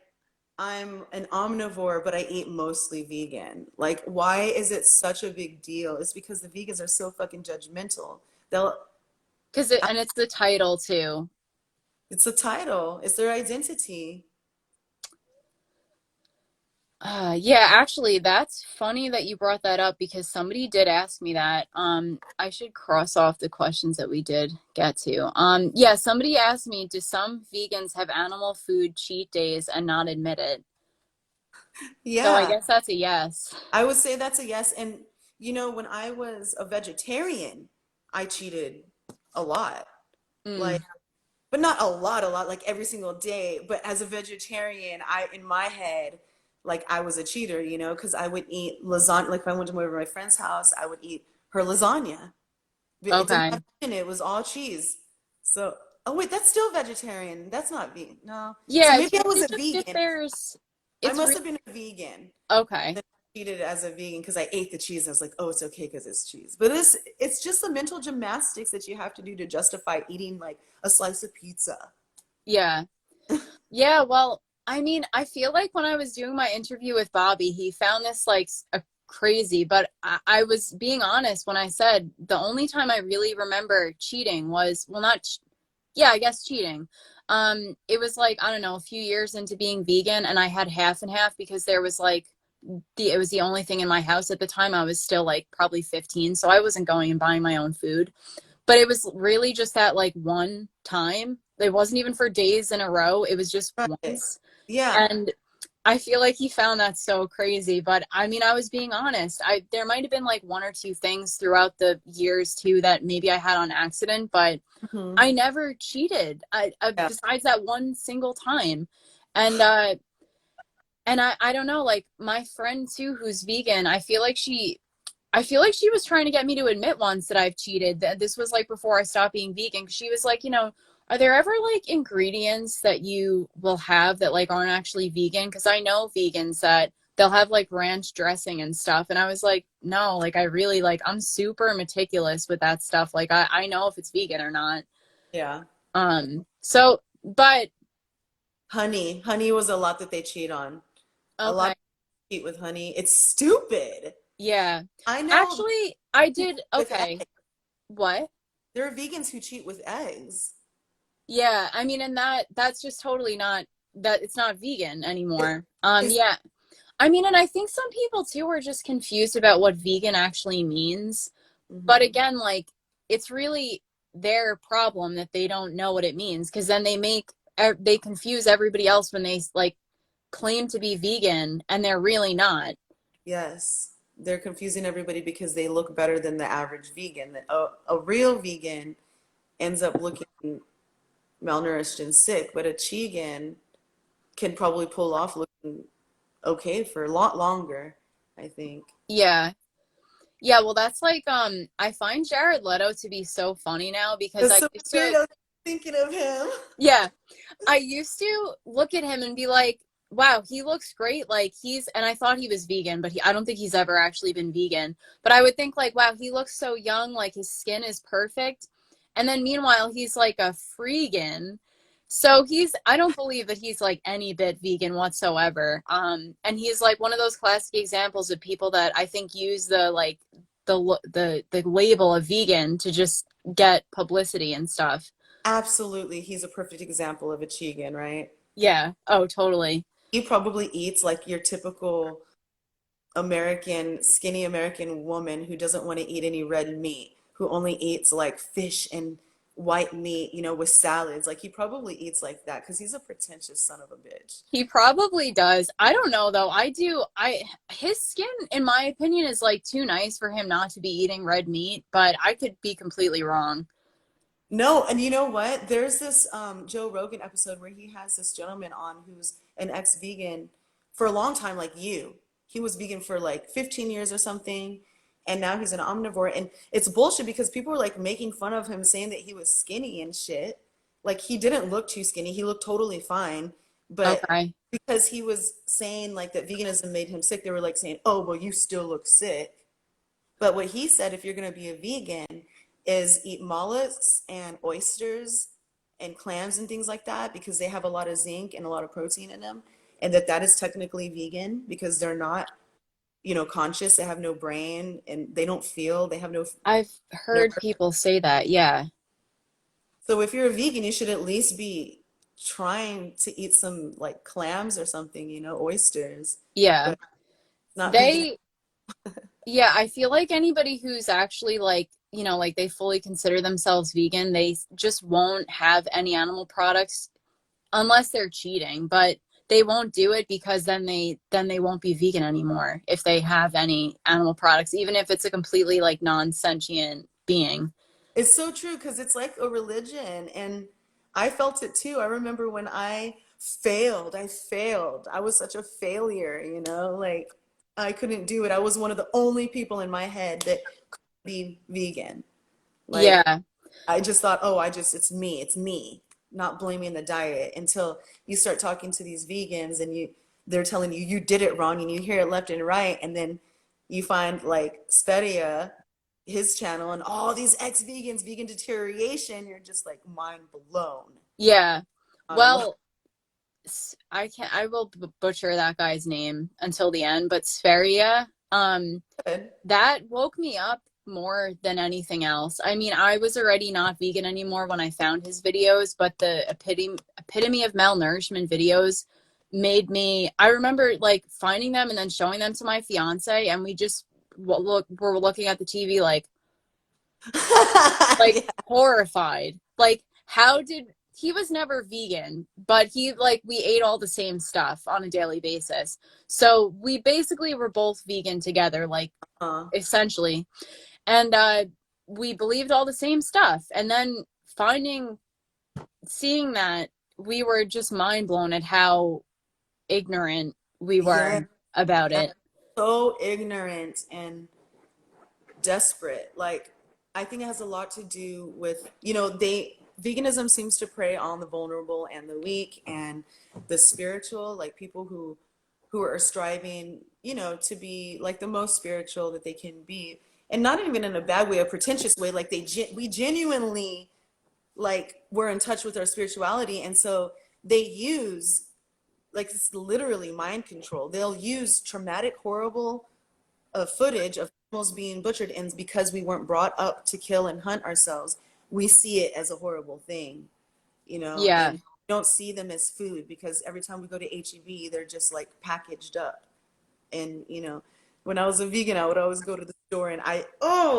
I'm an omnivore, but I eat mostly vegan. Like, why is it such a big deal? It's because the vegans are so fucking judgmental. They'll Because it, and it's the title too. It's a title. It's their identity. Yeah, actually, that's funny that you brought that up because somebody did ask me that. I should cross off the questions that we did get to. Yeah, somebody asked me, do some vegans have animal food cheat days and not admit it? So I Yeah, guess that's a yes. I would say that's a yes. And when I was a vegetarian, I cheated a lot. Mm, Like, but not a lot, like every single day. But as a vegetarian, in my head, like I was a cheater, because I would eat lasagna. Like if I went to over my friend's house, I would eat her lasagna. It didn't okay. have meat in it. It was all cheese. So, oh wait, that's still vegetarian. That's not vegan. No. So Yeah, maybe I was it's a just if vegan. there's, I it's must re have been a vegan. okay. Then I treated it as a vegan because I ate the cheese. I was like, oh, it's okay because it's cheese. But it's just the mental gymnastics that you have to do to justify eating like a slice of pizza. Yeah. Yeah, well, I mean, I feel like when I was doing my interview with Bobby, he found this like a crazy, but I was being honest when I said the only time I really remember cheating was, well, not, yeah, I guess cheating. It was like, I don't know, a few years into being vegan, and I had half and half because there was like it was the only thing in my house at the time. I was still like probably 15, so I wasn't going and buying my own food. But it was really just that like one time. It wasn't even for days in a row. It was just Right. once. Yeah. And I feel like he found that so crazy. But I mean, I was being honest. There might have been like one or two things throughout the years too that maybe I had on accident, but Hmm. I never cheated. Yeah. Besides that one single time. And I don't know, like my friend too, who's vegan, I feel like she was trying to get me to admit once that I've cheated. That this was like before I stopped being vegan. She was like, are there ever like ingredients that you will have that like aren't actually vegan? Because I know vegans that they'll have like ranch dressing and stuff. And I was like, no, like I really like I'm super meticulous with that stuff. Like I know if it's vegan or not. Yeah. So but Honey was a lot that they cheat on. A lot okay. of people cheat with honey. It's stupid. Yeah. I know Actually, I people did with okay. eggs. What? There are vegans who cheat with eggs. Yeah, I mean, and that's just totally not that it's not vegan It anymore. is. Yeah. I mean, and I think some people too are just confused about what vegan actually means. But Mhm. again, like it's really their problem that they don't know what it means because then they confuse everybody else when they like claim to be vegan and they're really not. Yes. They're confusing everybody because they look better than the average vegan. A real vegan ends up looking malnourished and sick, but a Chigan can probably pull off looking okay for a lot longer, I think. Yeah. Yeah, well that's like I find Jared Leto to be so funny now because That's I so used weird. to I was thinking of him. yeah, I used to look at him and be like, wow, he looks great. Like and I thought he was vegan, but I don't think he's ever actually been vegan. But I would think like, wow, he looks so young, like his skin is perfect. And then meanwhile, he's like a freegan. So I don't believe that he's like any bit vegan whatsoever. And he's like one of those classic examples of people that I think use the label of vegan to just get publicity and stuff. Absolutely. He's a perfect example of a Chigan, right? Yeah. Oh, totally. He probably eats like your typical American, skinny American woman who doesn't want to eat any red meat, who only eats like fish and white meat, with salads. Like he probably eats like that because he's a pretentious son of a bitch. He probably does. I don't know though. His skin in my opinion is like too nice for him not to be eating red meat, but I could be completely wrong. No, and you know what? There's this Joe Rogan episode where he has this gentleman on who's an ex-vegan for a long time, like you. He was vegan for like 15 years or something, and now he's an omnivore. And it's bullshit because people were like making fun of him, saying that he was skinny and shit. Like he didn't look too skinny. He looked totally fine. But Okay. because he was saying like that veganism made him sick, they were like saying, "Oh, well, you still look sick." But what he said, if you're going to be a vegan, is eat mollusks and oysters and clams and things like that because they have a lot of zinc and a lot of protein in them, and that is technically vegan because they're not, conscious. They have no brain and they don't feel. They have no I've no. heard people say that. Yeah. So if you're a vegan, you should at least be trying to eat some like clams or something, oysters. Yeah. But not vegan. They, yeah, I feel like anybody who's actually like, like they fully consider themselves vegan, they just won't have any animal products unless they're cheating, but they won't do it because then they won't be vegan anymore if they have any animal products, even if it's a completely like non-sentient being. It's so true because it's like a religion. And I felt it too. I remember when I failed. I failed. I was such a failure, like I couldn't do it. I was one of the only people in my head that could be vegan. Like Yeah. I just thought, oh, it's me, not blaming the diet until you start talking to these vegans and they're telling you you did it wrong and you hear it left and right. And then you find like Spedia, his channel, and all these ex-vegans, vegan deterioration, you're just like mind blown. Yeah. Mind blown. Well, I will butcher that guy's name until the end, but Sferia, that woke me up more than anything else. I mean, I was already not vegan anymore when I found his videos, but the epitome of malnourishment videos made me, I remember like finding them and then showing them to my fiance, and we just were looking at the TV like Yeah. horrified. Like, how did he was never vegan, but he like we ate all the same stuff on a daily basis. So we basically were both vegan together, like uh, essentially. And we believed all the same stuff. And then seeing that, we were just mind blown at how ignorant we yeah, were about yeah, it. so ignorant and desperate. Like, I think it has a lot to do with, veganism seems to prey on the vulnerable and the weak and the spiritual, like people who are striving, to be like the most spiritual that they can be. And not even in a bad way, a pretentious way, like we genuinely like we're in touch with our spirituality. And so they use like it's literally mind control. They'll use traumatic, horrible footage of animals being butchered, and because we weren't brought up to kill and hunt ourselves, we see it as a horrible thing, Yeah. and don't see them as food because every time we go to HEB, they're just like packaged up. And when I was a vegan, I would always go to the store and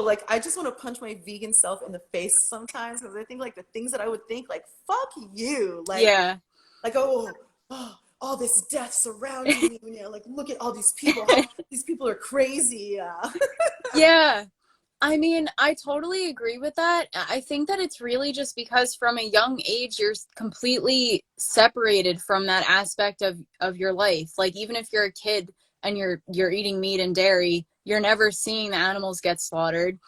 like I just want to punch my vegan self in the face sometimes because I think like the things that I would think like fuck you, Yeah. like all this death surrounding me, like look at all these people, how these people are crazy. Yeah. I mean, I totally agree with that. I think that it's really just because from a young age you're completely separated from that aspect of your life. Like even if you're a kid and you're eating meat and dairy, you're never seeing the animals get slaughtered.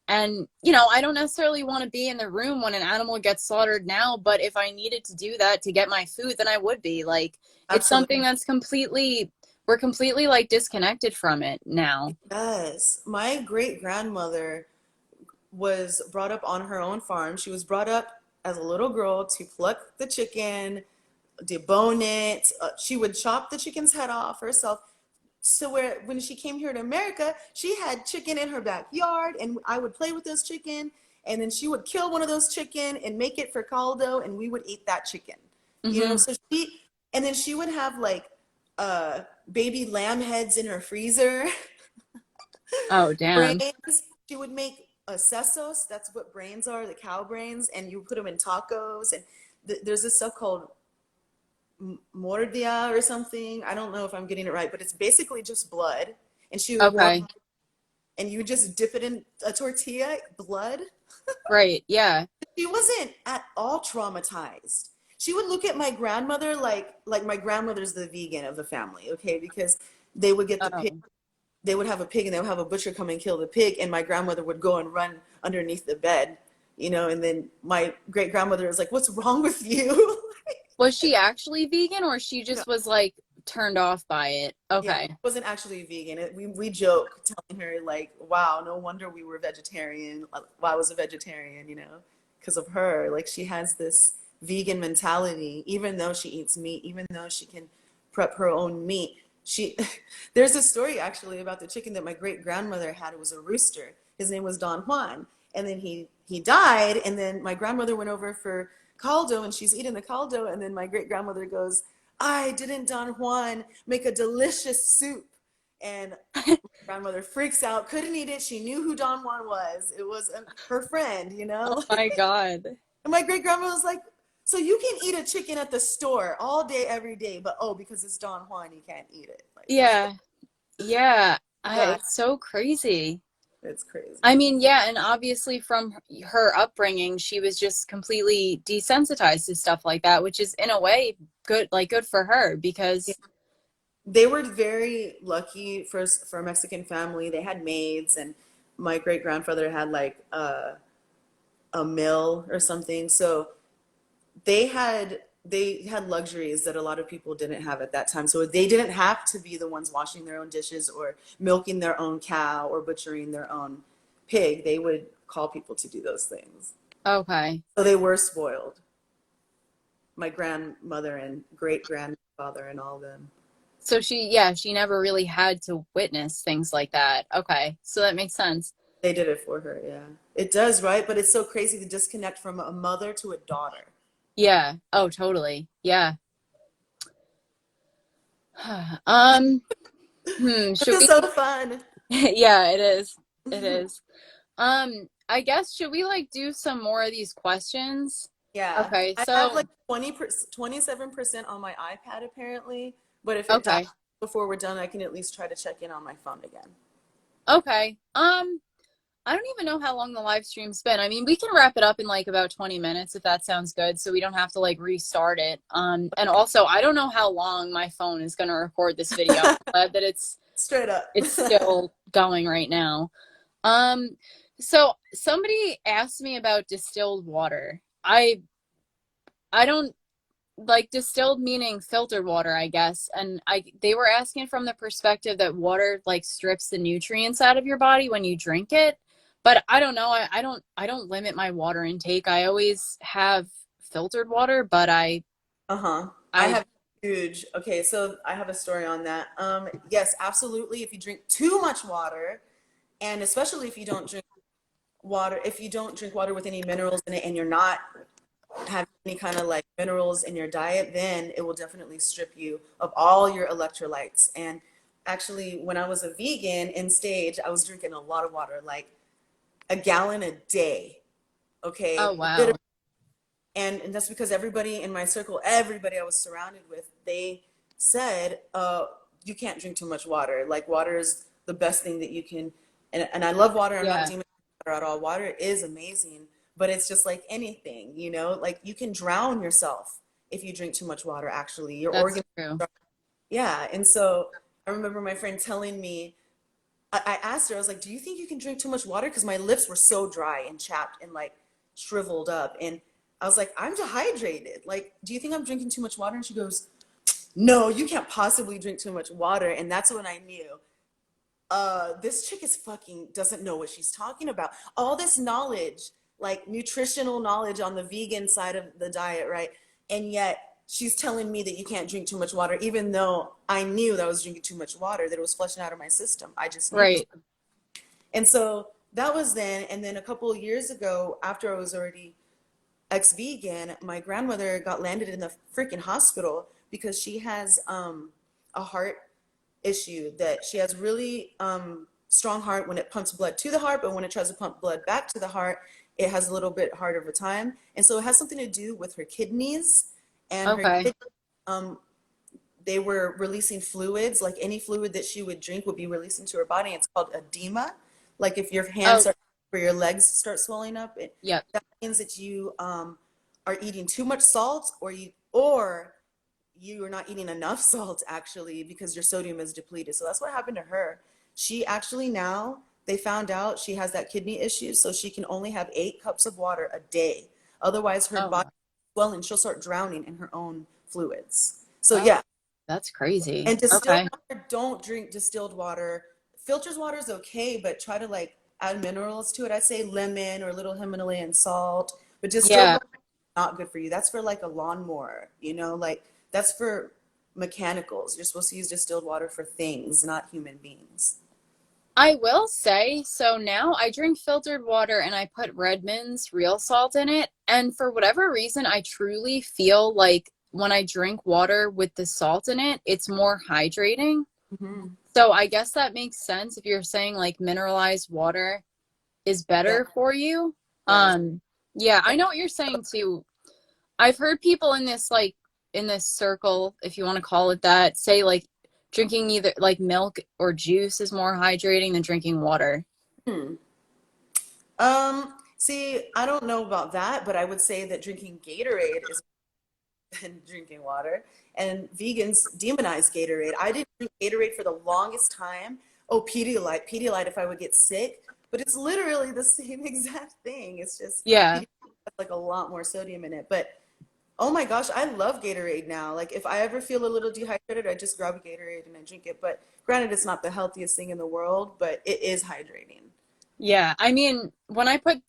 And I don't necessarily want to be in the room when an animal gets slaughtered now, but if I needed to do that to get my food, then I would be. Like it's something Absolutely. that's completely we're completely like disconnected from it now. Yes, my great grandmother was brought up on her own farm. She was brought up as a little girl to pluck the chicken, debone it. She would chop the chicken's head off herself. So where when she came here to America, she had chicken in her backyard, and I would play with those chicken, and then she would kill one of those chicken and make it for caldo, and we would eat that chicken. Hmm. So and then she would have like uh baby lamb heads in her freezer. Oh, damn. Brains. She would make sesos. That's what brains are, the cow brains, and you put them in tacos. And there's this stuff called mordia or something. I don't know if I'm getting it right, but it's basically just blood. And she would warm, Okay. and you just dip it in a tortilla, blood. Right. Yeah. She wasn't at all traumatized. She would look at my grandmother like my grandmother's the vegan of the family, okay? Because they would get the pig, Oh. they would have a pig and they would have a butcher come and kill the pig, and my grandmother would go and run underneath the bed, and then my great grandmother was like, "What's wrong with you?" Was she actually vegan or she No, just was like turned off by it? yeah, Okay. it wasn't actually vegan. We joke telling her like, "Wow, no wonder we were vegetarian. Well, I was a vegetarian, because of her. Like she has this vegan mentality, even though she eats meat, even though she can prep her own meat. She there's a story actually about the chicken that my great grandmother had. It was a rooster. His name was Don Juan, And then he died, and then my grandmother went over for caldo, and she's eating the caldo, and then my great grandmother goes, "I didn't Don Juan make a delicious soup?" And grandmother freaks out, couldn't eat it. She knew who Don Juan was. It was her friend, you Oh know? my God. And my great grandma was like, "So you can eat a chicken at the store all day, every day, but oh, because it's Don Juan, you can't eat it." Like, Yeah. Yeah. yeah, It's so crazy. it's crazy. I mean, yeah, and obviously from her upbringing, she was just completely desensitized to stuff like that, which is in a way good, like good for her Yeah. because They were very lucky for a Mexican family. They had maids, and my great grandfather had like a mill or something. So they had luxuries that a lot of people didn't have at that time. So they didn't have to be the ones washing their own dishes or milking their own cow or butchering their own pig. They would call people to do those things. okay. So they were spoiled. My grandmother and great grandfather and all of them. So she, yeah, she never really had to witness things like that. Okay. So that makes sense. They did it for her, yeah. It does, right? But it's so crazy to disconnect from a mother to a daughter. Yeah. Oh, totally. Yeah. Um, This should is we, so fun. yeah, it is. It is. I guess should we like do some more of these questions? Yeah. Okay. I have So, like 27% on my iPad apparently, but if it dies okay. before we're done, I can at least try to check in on my phone again. Okay. I don't even know how long the live stream's been. I mean, we can wrap it up in like about 20 minutes if that sounds good, so we don't have to like restart it. And also, I don't know how long my phone is going to record this video. I'm glad that Straight up. it's still going right now. Um, so somebody asked me about distilled water. I don't like distilled meaning filtered water, I guess. And they were asking from the perspective that water like strips the nutrients out of your body when you drink it. But I don't know. I don't limit my water intake. I always have filtered water, but Uh-huh. I I have huge. Okay, so I have a story on that. Yes, absolutely. If you drink too much water, and especially if you don't drink water with any minerals in it, and you're not having any kind of like minerals in your diet, then it will definitely strip you of all your electrolytes. And actually, when I was a vegan in stage, I was drinking a lot of water, like a gallon a day. oh Okay, wow. and that's because everybody in my circle, everybody I was surrounded with, they said, you can't drink too much water. Like water is the best thing that you can, and I love water. I'm not Yeah, demonizing water at all. Water is amazing, but it's just like anything, like you can drown yourself if you drink too much water, actually. Your that's organs, true. yeah. And so I remember my friend telling me, I asked her, I was like, "Do you think you can drink too much water?" Because my lips were so dry and chapped and like shriveled up. And I was like, "I'm dehydrated. Like, do you think I'm drinking too much water?" And she goes, "No, you can't possibly drink too much water." And that's when I knew, this chick is fucking doesn't know what she's talking about. All this knowledge, like nutritional knowledge on the vegan side of the diet, right? And yet she's telling me that you can't drink too much water, even though I knew that I was drinking too much water, that it was flushing out of my system. I just knew. Right. And so that was then. And then a couple of years ago, after I was already ex-vegan, my grandmother got landed in the freaking hospital because she has a heart issue, that she has really strong heart when it pumps blood to the heart, but when it tries to pump blood back to the heart, it has a little bit harder of a time. And so it has something to do with her kidneys, and her Okay. kidneys, um, they were releasing fluids, like any fluid that she would drink would be released into her body. It's called edema. Like if your hands Oh, start or your legs start swelling up, yep. that means that you are eating too much salt, or you are not eating enough salt actually, because your sodium is depleted. So that's what happened to her. She actually, now they found out she has that kidney issue, so she can only have 8 cups of water a day. Otherwise, her Oh, body swelling, she'll start drowning in her own fluids. So oh, yeah, that's crazy. and distilled Okay. water, don't drink distilled water. Filtered water is okay, but try to like add minerals to it. I'd say lemon or a little Himalayan salt. But distilled Yeah. water is not good for you. That's for like a lawnmower, like that's for mechanicals. You're supposed to use distilled water for things, not human beings. I will say, so now I drink filtered water and I put Redmond's real salt in it. And for whatever reason, I truly feel like when I drink water with the salt in it, it's more hydrating. Hmm. So I guess that makes sense if you're saying like mineralized water is Yeah, better for you. yes. Yeah, I know what you're saying too. I've heard people in this like in this circle, if you want to call it that, say like drinking either like milk or juice is more hydrating than drinking water. Hmm. See, I don't know about that, but I would say that drinking Gatorade is better than drinking water. And vegans demonize Gatorade. I didn't drink Gatorade for the longest time. Oh, Pedialyte, Pedialyte if I would get sick, but it's literally the same exact thing. It's just Yeah. Pedialyte has like a lot more sodium in it. But oh my gosh, I love Gatorade now. Like if I ever feel a little dehydrated, I just grab a Gatorade and I drink it. But granted, it's not the healthiest thing in the world, but it is hydrating. Yeah. I mean, when I put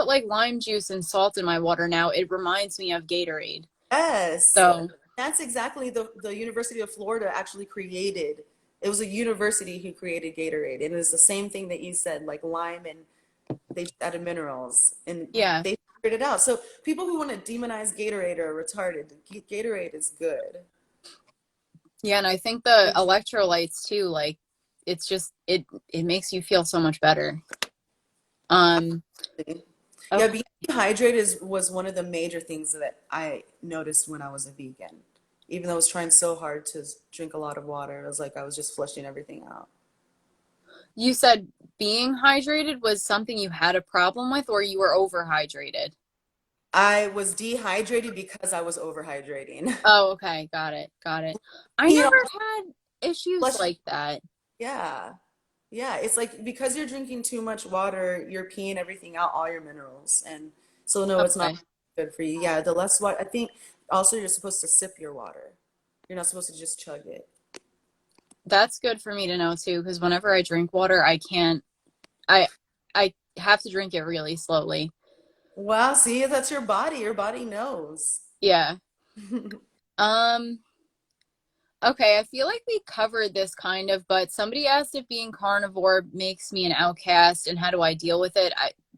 like lime juice and salt in my water now, it reminds me of Gatorade. Yes, So, that's exactly the University of Florida actually created. It was a university who created Gatorade, and it was the same thing that you said, like lime, and they just added minerals, and yeah. they figured it out. So people who want to demonize Gatorade are retarded. Gatorade is good. Yeah, and I think the electrolytes too, like it's just it makes you feel so much better. Um, Yeah, okay. being dehydrated was one of the major things that I noticed when I was a vegan. Even though I was trying so hard to drink a lot of water, it was like I was just flushing everything out. You said being hydrated was something you had a problem with, or you were overhydrated? I was dehydrated because I was overhydrating. Oh, okay. Got it. Got it. I You know, never had issues flush, like that. yeah. Yeah, it's like because you're drinking too much water, you're peeing everything out, all your minerals. And so no, it's not Okay. good for you. Yeah, the less water, I think also you're supposed to sip your water. You're not supposed to just chug it. That's good for me to know too, because whenever I drink water, I can't I I have to drink it really slowly. Wow, see, that's your body. Your body knows. Yeah. Um, okay, I feel like we covered this kind of, but somebody asked if being carnivore makes me an outcast and how do I deal with it.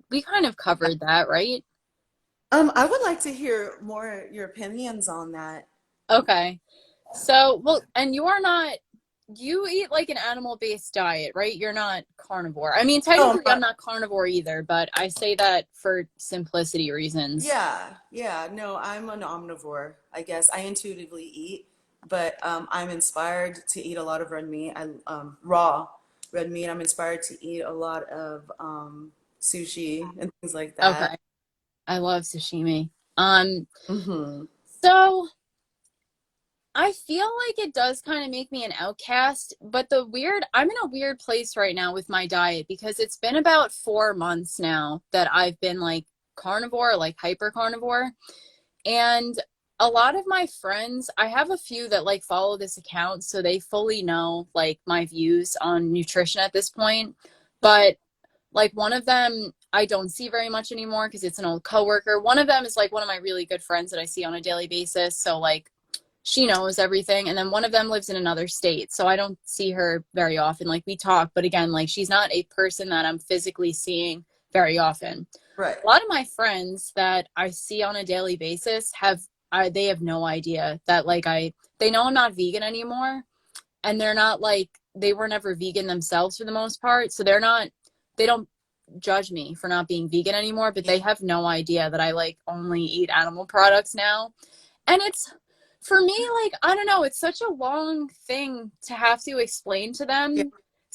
We kind of covered that, right? I would like to hear more your opinions on that. Okay. So, well, and you are not, you eat like an animal-based diet, right? You're not carnivore. I mean, No, I'm technically, I'm not. not carnivore either, but I say that for simplicity reasons. Yeah, yeah. No, I'm an omnivore, I guess. I intuitively eat, but I'm inspired to eat a lot of red meat. I raw red meat. I'm inspired to eat a lot of sushi and things like that. Okay. I love sashimi. Hmm. So I feel like it does kind of make me an outcast, but I'm in a weird place right now with my diet because it's been about 4 months now that I've been like carnivore, like hyper carnivore. And a lot of my friends, I have a few that like follow this account, so they fully know like my views on nutrition at this point. But like one of them I don't see very much anymore because it's an old coworker. One of them is like one of my really good friends that I see on a daily basis. So like she knows everything. And then one of them lives in another state. So I don't see her very often. Like we talk, but again, like she's not a person that I'm physically seeing very often. Right. A lot of my friends that I see on a daily basis they have no idea that they know I'm not vegan anymore, and they're not like they were never vegan themselves for the most part, so they don't judge me for not being vegan anymore, but they have no idea that I like only eat animal products now. And it's for me, like, I don't know, it's such a long thing to have to explain to Yeah. them.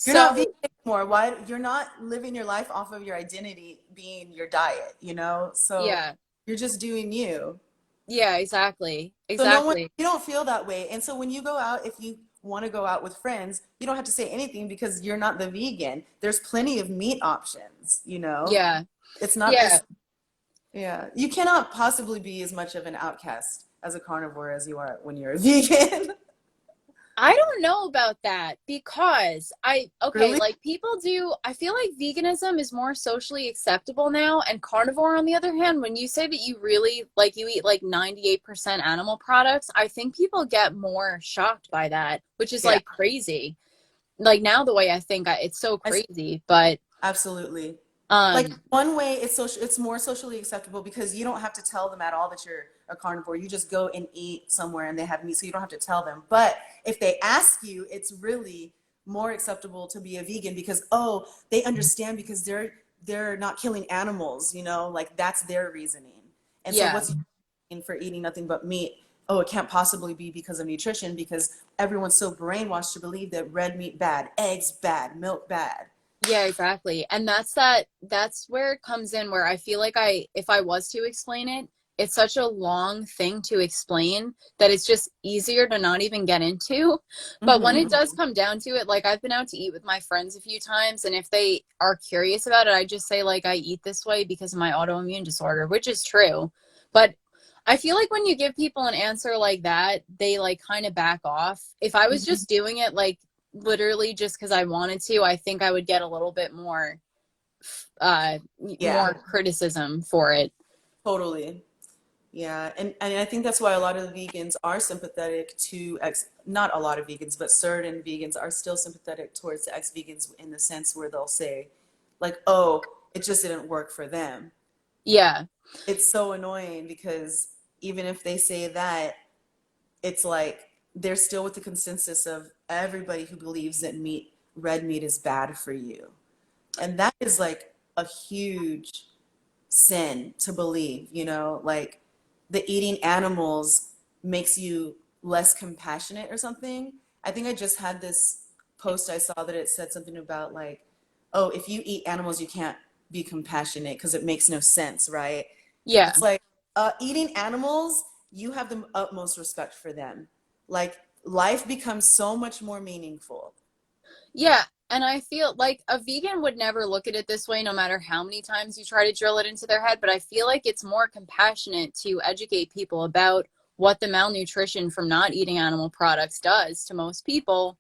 You're not vegan So, anymore. Why? You're not living your life off of your identity being your diet, you know? So yeah, you're just doing you. yeah, exactly. So no one, Exactly. you don't feel that way. And so when you go out, if you want to go out with friends, you don't have to say anything because you're not the vegan. There's plenty of meat options, you know? Yeah. It's not Yeah. this, yeah. You cannot possibly be as much of an outcast as a carnivore as you are when you're a vegan. I don't know about that because okay, Really? like people do, I feel like veganism is more socially acceptable now. And carnivore, on the other hand, when you say that you really like you eat like 98% animal products, I think people get more shocked by that, which is Yeah. like crazy. like now the way I think, it's so I, crazy, but absolutely. Like um one way it's more socially acceptable because you don't have to tell them at all that you're a carnivore. You just go and eat somewhere and they have meat, so you don't have to tell them. But if they ask you, it's really more acceptable to be a vegan because oh, they understand because they're not killing animals, you know, like that's their reasoning. And so yeah. what's your reasoning for eating nothing but meat? Oh, it can't possibly be because of nutrition because everyone's so brainwashed to believe that red meat bad, eggs bad, milk bad. Yeah, exactly. And that's where it comes in where I feel like if I was to explain it, it's such a long thing to explain that it's just easier to not even get into. But when it Hmm. does come down to it, like I've been out to eat with my friends a few times, and if they are curious about it, I just say like I eat this way because of my autoimmune disorder, which is true. But I feel like when you give people an answer like that, they like kind of back off. If I was just doing it like literally just because I wanted to, I think I would get a little bit uh Yeah, more criticism for it. totally. Yeah, and I think that's why a lot of the vegans are sympathetic to not a lot of vegans, but certain vegans are still sympathetic towards the ex-vegans in the sense where they'll say, like, oh, it just didn't work for them. Yeah. It's so annoying because even if they say that, it's like they're still with the consensus of everybody who believes that red meat is bad for you. And that is like a huge sin to believe, you know, like the eating animals makes you less compassionate or something. I think I just had this post I saw that it said something about like, oh, if you eat animals, you can't be compassionate because it makes no sense, right? Yeah. It's like eating animals, you have the utmost respect for them. Like life becomes so much more meaningful. Yeah. And I feel like a vegan would never look at it this way, no matter how many times you try to drill it into their head. But I feel like it's more compassionate to educate people about what the malnutrition from not eating animal products does to most people.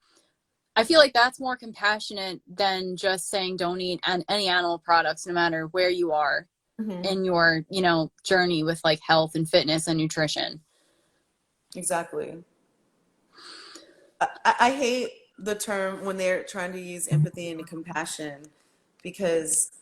I feel like that's more compassionate than just saying don't eat any animal products, no matter where you are Hmm. in your, journey with like health and fitness and nutrition. Exactly. I hate the term when they're trying to use empathy and compassion because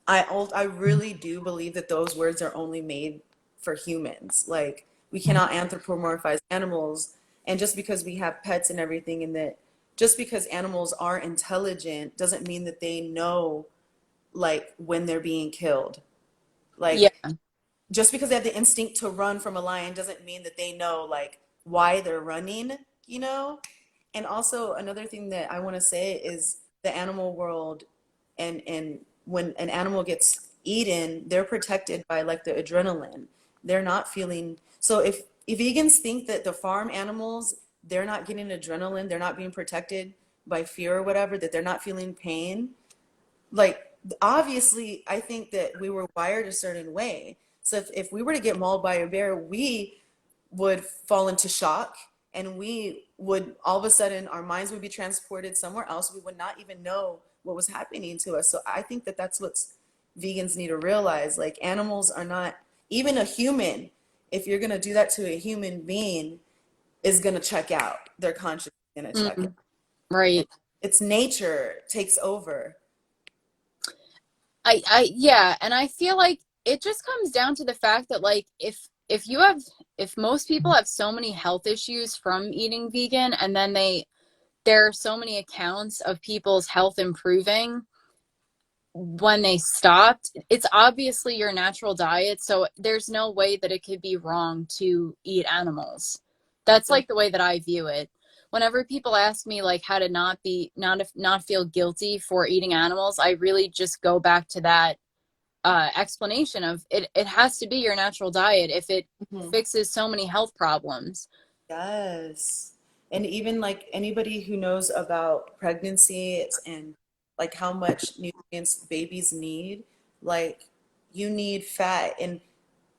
I really do believe that those words are only made for humans. Like we cannot anthropomorphize animals, and just because we have pets and everything, and that just because animals are intelligent doesn't mean that they know like when they're being killed. Yeah. Like just because they have the instinct to run from a lion doesn't mean that they know like why they're running, you know? And also another thing that I want to say is the animal world and when an animal gets eaten, they're protected by like the adrenaline. They're not feeling so if vegans think that the farm animals they're not getting adrenaline, they're not being protected by fear or whatever, that they're not feeling pain, like obviously I think that we were wired a certain way. So if we were to get mauled by a bear, we would fall into shock and we would all of a sudden our minds would be transported somewhere else. We would not even know what was happening to us. So I think that that's what vegans need to realize. Like animals are not even a human. If you're going to do that to a human being, is going to check out. Their conscience is going to check Mm, out. And right. it's nature takes over. Yeah, and I feel like it just comes down to the fact that like if you have if most people have so many health issues from eating vegan, and then there are so many accounts of people's health improving when they stopped, it's obviously your natural diet, so there's no way that it could be wrong to eat animals. That's like the way that I view it. Whenever people ask me like how to not feel guilty for eating animals, I really just go back to that explanation of it has to be your natural diet if it Mhm. fixes so many health problems. Yes. And even like anybody who knows about pregnancy and like how much nutrients babies need, like you need fat and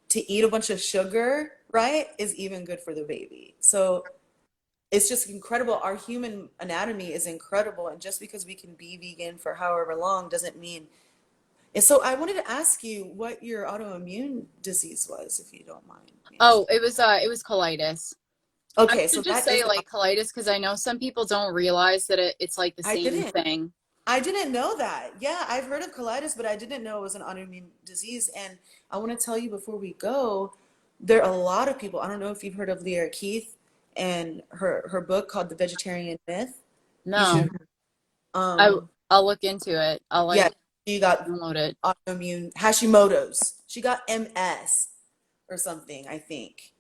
to eat a bunch of sugar, right, is even good for the baby. So it's just incredible. Our human anatomy is incredible. And just because we can be vegan for however long doesn't mean. And so I wanted to ask you what your autoimmune disease was, if you don't mind me Oh, asking. it was colitis. I Okay, so should just that is say an, like colitis because I know some people don't realize that it's like the I same didn't. thing. I didn't know that. Yeah, I've heard of colitis, but I didn't know it was an autoimmune disease. And I want to tell you before we go, there are a lot of people. I don't know if you've heard of Leah Keith and her book called The Vegetarian Myth. You No, should. Um, I'll look into it. I'll yeah, like she got download it. autoimmune Hashimoto's. She got MS or something, I think.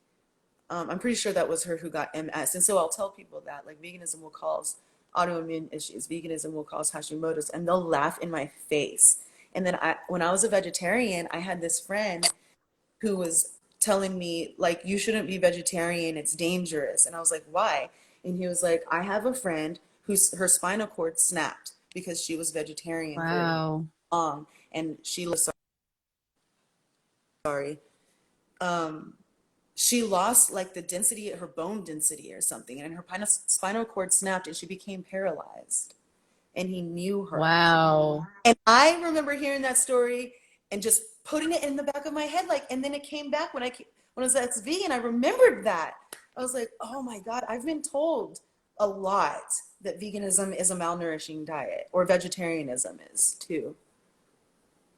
I'm pretty sure that was her who got MS. And so I'll tell people that like veganism will cause autoimmune issues, veganism will cause Hashimoto's, and they'll laugh in my face. And then when I was a vegetarian, I had this friend who was telling me like you shouldn't be vegetarian, it's dangerous. And I was like, why? And he was like, I have a friend whose her spinal cord snapped because she was vegetarian for Wow. long, and she was sorry. Um, she lost like the density, her bone density or something, and her spinal cord snapped and she became paralyzed. And he knew her. Wow. And I remember hearing that story and just putting it in the back of my head, like, and then it came back when I was ex-vegan. I remembered that. I was like, oh my God, I've been told a lot that veganism is a malnourishing diet, or vegetarianism is too.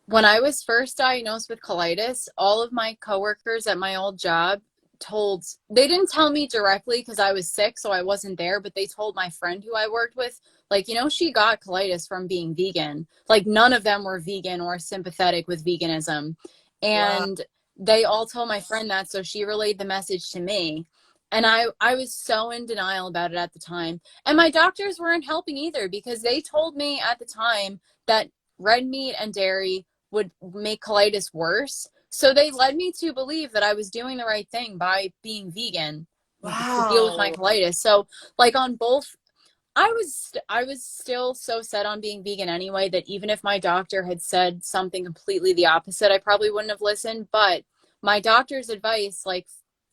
When I was first diagnosed with colitis, all of my coworkers at my old job they didn't tell me directly because I was sick, so I wasn't there, but they told my friend who I worked with, like, she got colitis from being vegan. Like, none of them were vegan or sympathetic with veganism. Wow. And they all told my friend that, so she relayed the message to me. And I was so in denial about it at the time. And my doctors weren't helping either because they told me at the time that red meat and dairy would make colitis worse. So they led me to believe that I was doing the right thing by being vegan to deal with my Wow. colitis. So like on both, I was still so set on being vegan anyway that even if my doctor had said something completely the opposite, I probably wouldn't have listened. But my doctor's advice like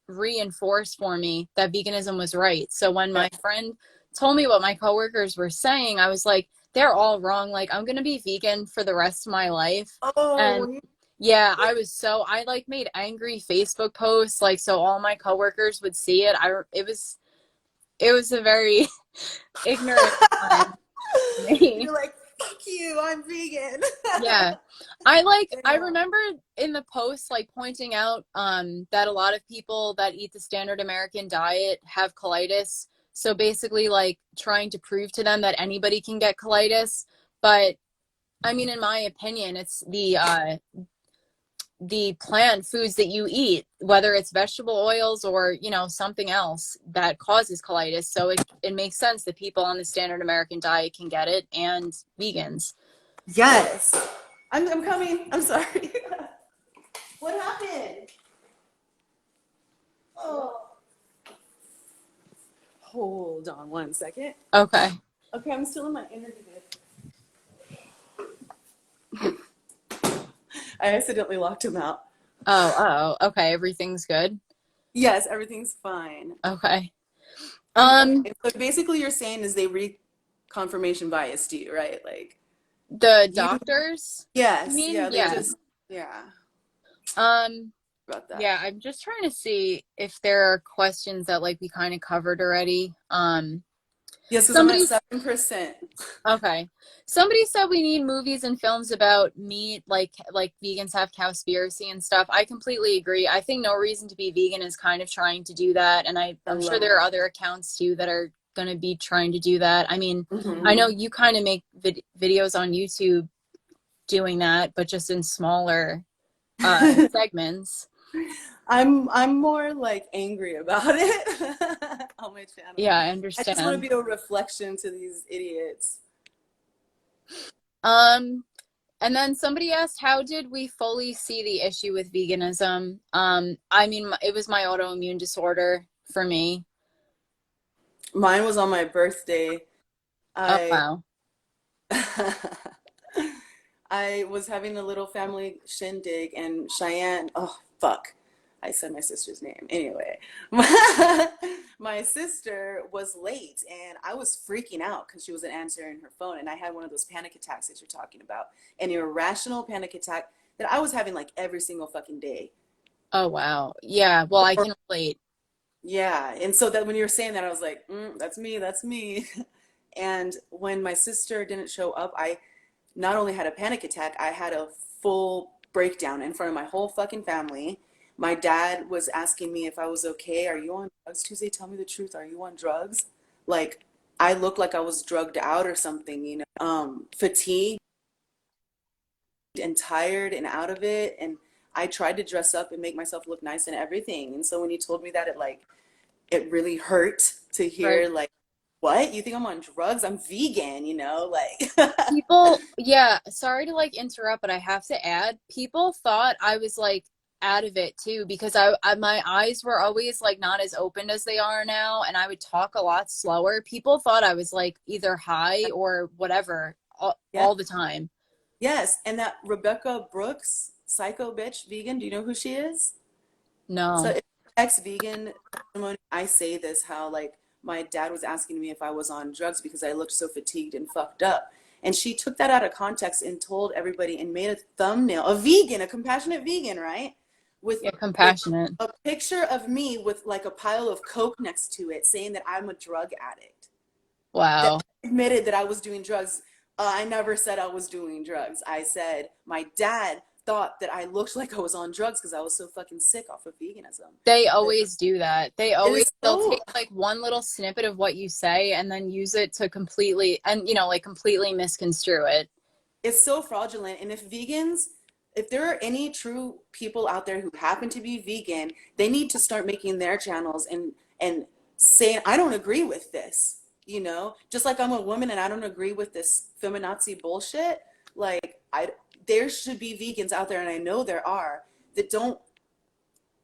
reinforced for me that veganism was right. So when Yeah. my friend told me what my coworkers were saying, I was like, they're all wrong. Like I'm gonna be vegan for the rest of my life. And Oh, yeah, I like made angry Facebook posts like so all my coworkers would see it. It was a very ignorant time for me. you're like, fuck you, I'm vegan. Yeah. I Damn. remember in the post like pointing out that a lot of people that eat the standard American diet have colitis. So basically like trying to prove to them that anybody can get colitis. But I mean in my opinion, it's the plant foods that you eat, whether it's vegetable oils or, something else that causes colitis. So it makes sense that people on the standard American diet can get it and vegans. Yes. I'm coming. I'm sorry. What happened? Oh, hold on one second. Okay. Okay, I'm still in my interview. I accidentally locked him out. Okay. Everything's good. Yes, everything's fine. Okay. Um, Okay, so basically you're saying is they read confirmation bias to you, right? Like the you, doctors, you yes, mean? yeah, they Yeah. just, yeah, Um, about that. yeah, I'm just trying to see if there are questions that like we kind of covered already. Yes, because I'm at Somebody 7%. Okay. Somebody said we need movies and films about meat, like vegans have Cowspiracy and stuff. I completely agree. I think No Reason to Be Vegan is kind of trying to do that, and I I'm sure love there are other accounts too that are going to be trying to do that. I mean, it. I know you kind of make videos on YouTube doing that, but just in smaller segments. I'm more like angry about it on my channel. Yeah, I I just want to understand. be a reflection to these idiots. Um, And then somebody asked, how did we fully see the issue with veganism? I mean, it was my autoimmune disorder for me. Mine was on my birthday. Oh, I wow. I was having a little family shindig and Cheyenne, oh fuck. I said my sister's name. Anyway, my sister was late and I was freaking out because she wasn't answering her phone. And I had one of those panic attacks that you're talking about, an irrational panic attack that I was having like every single fucking day. Oh, wow. Yeah, well, I Or can relate. Yeah. And so that when you were saying that, I was like, that's me, that's me. And when my sister didn't show up, I not only had a panic attack, I had a full breakdown in front of my whole fucking family. My dad was asking me if I was okay. Are you on drugs, Tuesday? Tell me the truth. Are you on drugs? Like, I looked like I was drugged out or something, you know. Fatigued and tired and out of it. And I tried to dress up and make myself look nice and everything. And so when he told me that, it really hurt to Right. hear, like, what? You think I'm on drugs? I'm vegan, you know? Like, People, yeah, sorry to like interrupt, but I have to add, people thought I was like out of it too because my eyes were always like not as open as they are now, and I would talk a lot slower. People thought I was like either high or whatever yeah. all the time. Yes. And that Rebecca Brooks, psycho bitch, vegan, do you know who she is? So No. if ex-vegan testimony, I say this how like my dad was asking me if I was on drugs because I looked so fatigued and fucked up. And she took that out of context and told everybody and made a thumbnail, a vegan, a compassionate vegan, right? With Yeah, with compassionate. a picture of me with like a pile of coke next to it saying that I'm a drug addict. That Wow. I admitted that I was doing drugs. I never said I was doing drugs. I said my dad thought that I looked like I was on drugs because I was so fucking sick off of veganism. They But always do that. it is They'll take so, like one little snippet of what you say and then use it to completely, and like completely misconstrue it. it's so fraudulent. And if there are any true people out there who happen to be vegan, they need to start making their channels and saying, I don't agree with this. You know, just like I'm a woman and I don't agree with this feminazi bullshit. Like there should be vegans out there, and I know there are that don't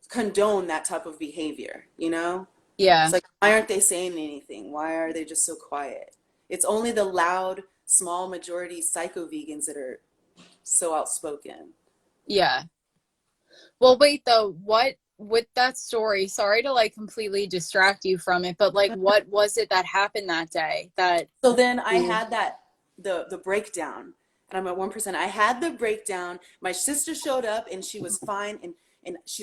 condone that type of behavior. You know, it's Yeah. like why aren't they saying anything? Why are they just so quiet? It's only the loud, small majority psycho vegans that are so outspoken. Yeah. Well, wait though, what with that story, sorry to like completely distract you from it, but like what was it that happened that day that So then I you had the breakdown, and I'm at 1%. I had the breakdown. My sister showed up and she was fine, and she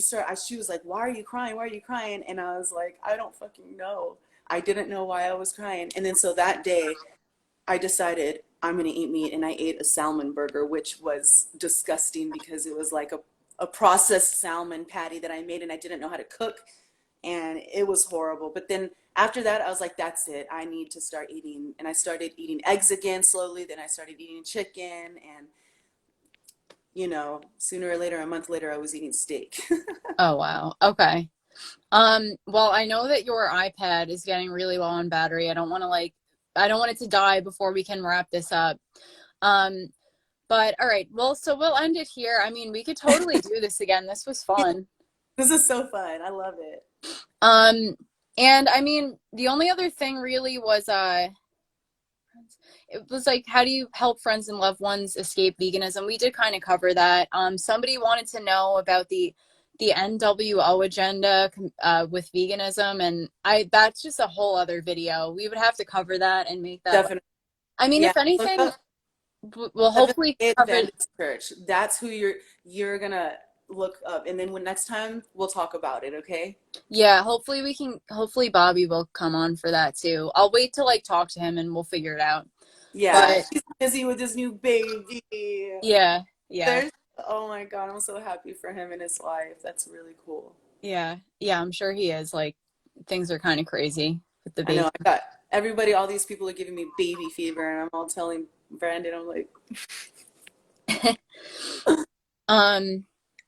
was like, "Why are you crying? Why are you crying?" And I was like, "I don't fucking know. I didn't know why I was crying." And then so that day I decided I'm gonna eat meat, and I ate a salmon burger, which was disgusting because it was like a processed salmon patty that I made and I didn't know how to cook, and it was horrible. But then after that, I was like, that's it. I need to start eating, and I started eating eggs again slowly. Then I started eating chicken, and sooner or later, a month later, I was eating steak. Oh wow. Okay. Well, I know that your iPad is getting really low on battery. I don't want it to die before we can wrap this up. Um, but all right. Well, so we'll end it here. I mean, we could totally do this again. This was Yeah, fun. this is so fun. I love it. Um, and I mean, the only other thing really was it was like, how do you help friends and loved ones escape veganism? We did kind of cover that. Somebody wanted to know about the NWO agenda with veganism, and I that's just a whole other video. We would have to cover that and make that. Definitely. I mean, Yeah. if Look anything, up we'll Seventh hopefully Day cover. Adventist Church. That's who you're gonna look up, and then when next time we'll talk about it. Okay. Yeah, hopefully we can. Hopefully Bobby will come on for that too. I'll wait to like talk to him and we'll figure it out. Yeah, But he's busy with his new baby. yeah, yeah. There's, oh my God, I'm so happy for him and his wife. That's really cool. Yeah, yeah, I'm sure he is. Like, things are kind of crazy with the I know baby. I got everybody, all these people are giving me baby fever, and I'm all telling Brandon, I'm like, Um,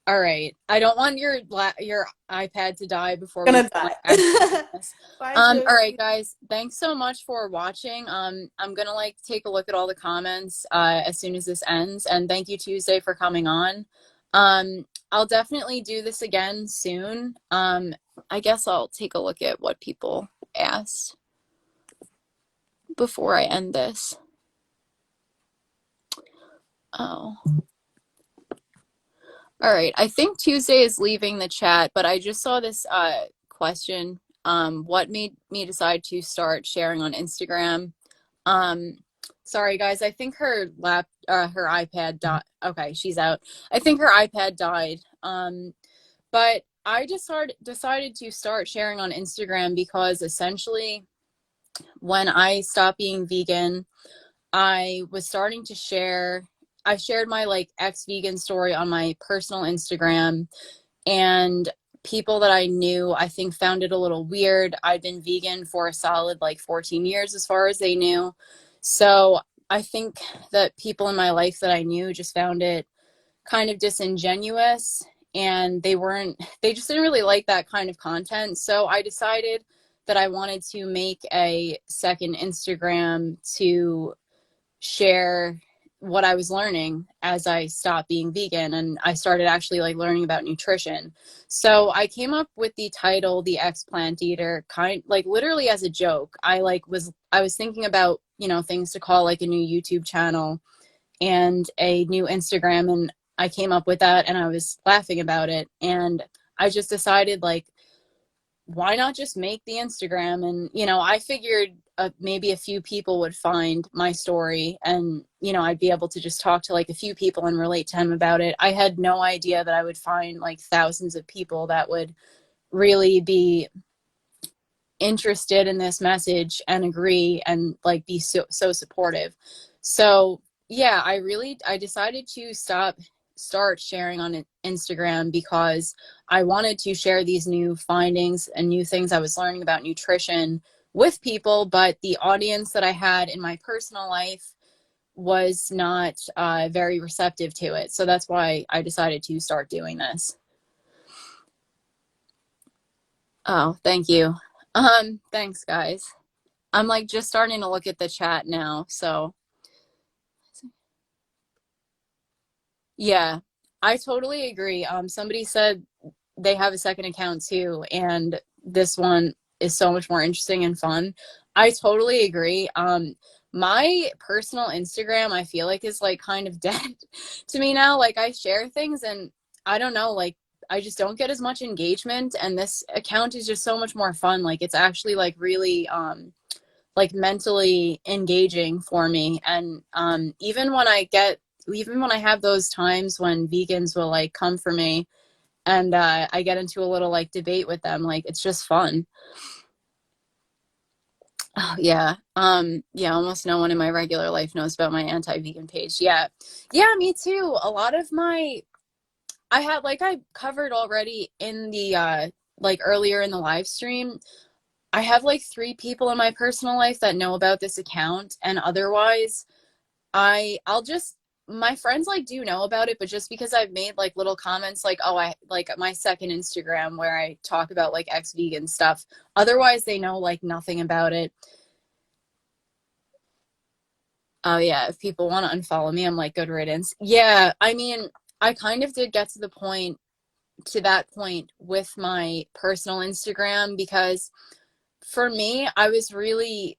all right. I don't want your iPad to die before we gonna can like die. actually do this. Bye, All right, Josie. guys. Thanks so much for watching. I'm gonna like take a look at all the comments as soon as this ends, and thank you Tuesday for coming on. I'll definitely do this again soon. I guess I'll take a look at what people asked before I end this. Oh. All right. I think Tuesday is leaving the chat, but I just saw this question. What made me decide to start sharing on Instagram? Um, sorry guys, I think her iPad died. Okay, she's out. I think her iPad died. But I just decided to start sharing on Instagram because essentially when I stopped being vegan, I was starting to share, I shared my like ex-vegan story on my personal Instagram, and people that I knew, I think, found it a little weird. I'd been vegan for a solid like 14 years as far as they knew. So I think that people in my life that I knew just found it kind of disingenuous, and they just didn't really like that kind of content. So I decided that I wanted to make a second Instagram to share what I was learning as I stopped being vegan and I started actually like learning about nutrition. So I came up with the title The Ex-Plant Eater, kind like literally as a joke. I was thinking about, things to call like a new YouTube channel and a new Instagram, and I came up with that and I was laughing about it, and I just decided like, why not just make the Instagram? And, I figured maybe a few people would find my story, and, I'd be able to just talk to like a few people and relate to them about it. I had no idea that I would find like thousands of people that would really be interested in this message and agree and like be so supportive. So yeah, I decided to start sharing on Instagram because I wanted to share these new findings and new things I was learning about nutrition with people, but the audience that I had in my personal life was not very receptive to it. So that's why I decided to start doing this. Oh, thank you. Thanks, guys. I'm like just starting to look at the chat now. So yeah, I totally agree. Somebody said they have a second account too, and this one is so much more interesting and fun. I totally agree. My personal Instagram, I feel like is like kind of dead to me now. Like I share things and I don't know, like I just don't get as much engagement, and this account is just so much more fun. Like it's actually like really like mentally engaging for me. And even when I have those times when vegans will like come for me and I get into a little like debate with them, like it's just fun. Oh yeah. Yeah, almost no one in my regular life knows about my anti-vegan page. Yeah. Yeah, me too. A lot of my I had like I covered already in the like earlier in the live stream, I have like three people in my personal life that know about this account, and otherwise I'll just my friends like do know about it, but just because I've made like little comments like, oh, I like my second Instagram where I talk about like ex-vegan stuff. Otherwise they know like nothing about it. Oh yeah, if people want to unfollow me, I'm like, good riddance. Yeah, I mean, I kind of did get to that point with my personal Instagram because for me, I was really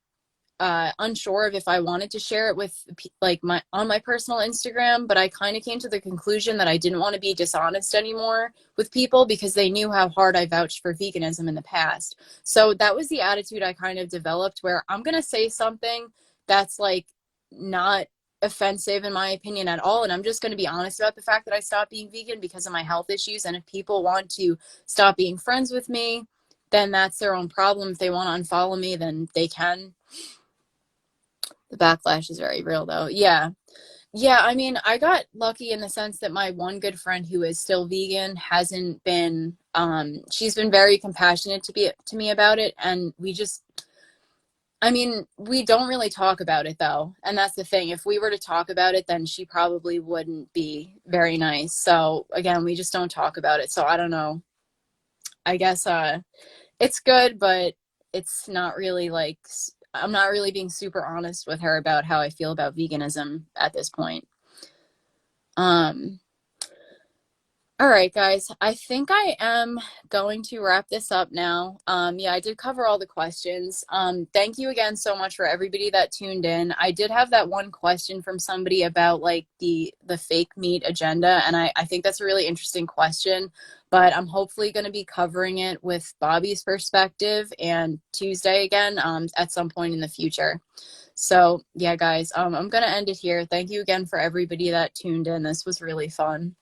unsure of if I wanted to share it with like my on my personal Instagram, but I kind of came to the conclusion that I didn't want to be dishonest anymore with people because they knew how hard I vouched for veganism in the past. So that was the attitude I kind of developed, where I'm going to say something that's like not offensive in my opinion at all, and I'm just going to be honest about the fact that I stopped being vegan because of my health issues, and if people want to stop being friends with me, then that's their own problem. If they want to unfollow me, then they can. The backlash is very real though. Yeah. Yeah, I mean, I got lucky in the sense that my one good friend who is still vegan hasn't been she's been very compassionate to me about it, and I mean, we don't really talk about it though. And that's the thing. If we were to talk about it, then she probably wouldn't be very nice. So again, we just don't talk about it. So I don't know. I guess it's good, but it's not really like I'm not really being super honest with her about how I feel about veganism at this point. Um, all right, guys, I think I am going to wrap this up now. Yeah, I did cover all the questions. Thank you again so much for everybody that tuned in. I did have that one question from somebody about like the fake meat agenda, and I think that's a really interesting question, but I'm hopefully going to be covering it with Bobby's perspective and Tuesday again at some point in the future. So yeah, guys, I'm going to end it here. Thank you again for everybody that tuned in. This was really fun.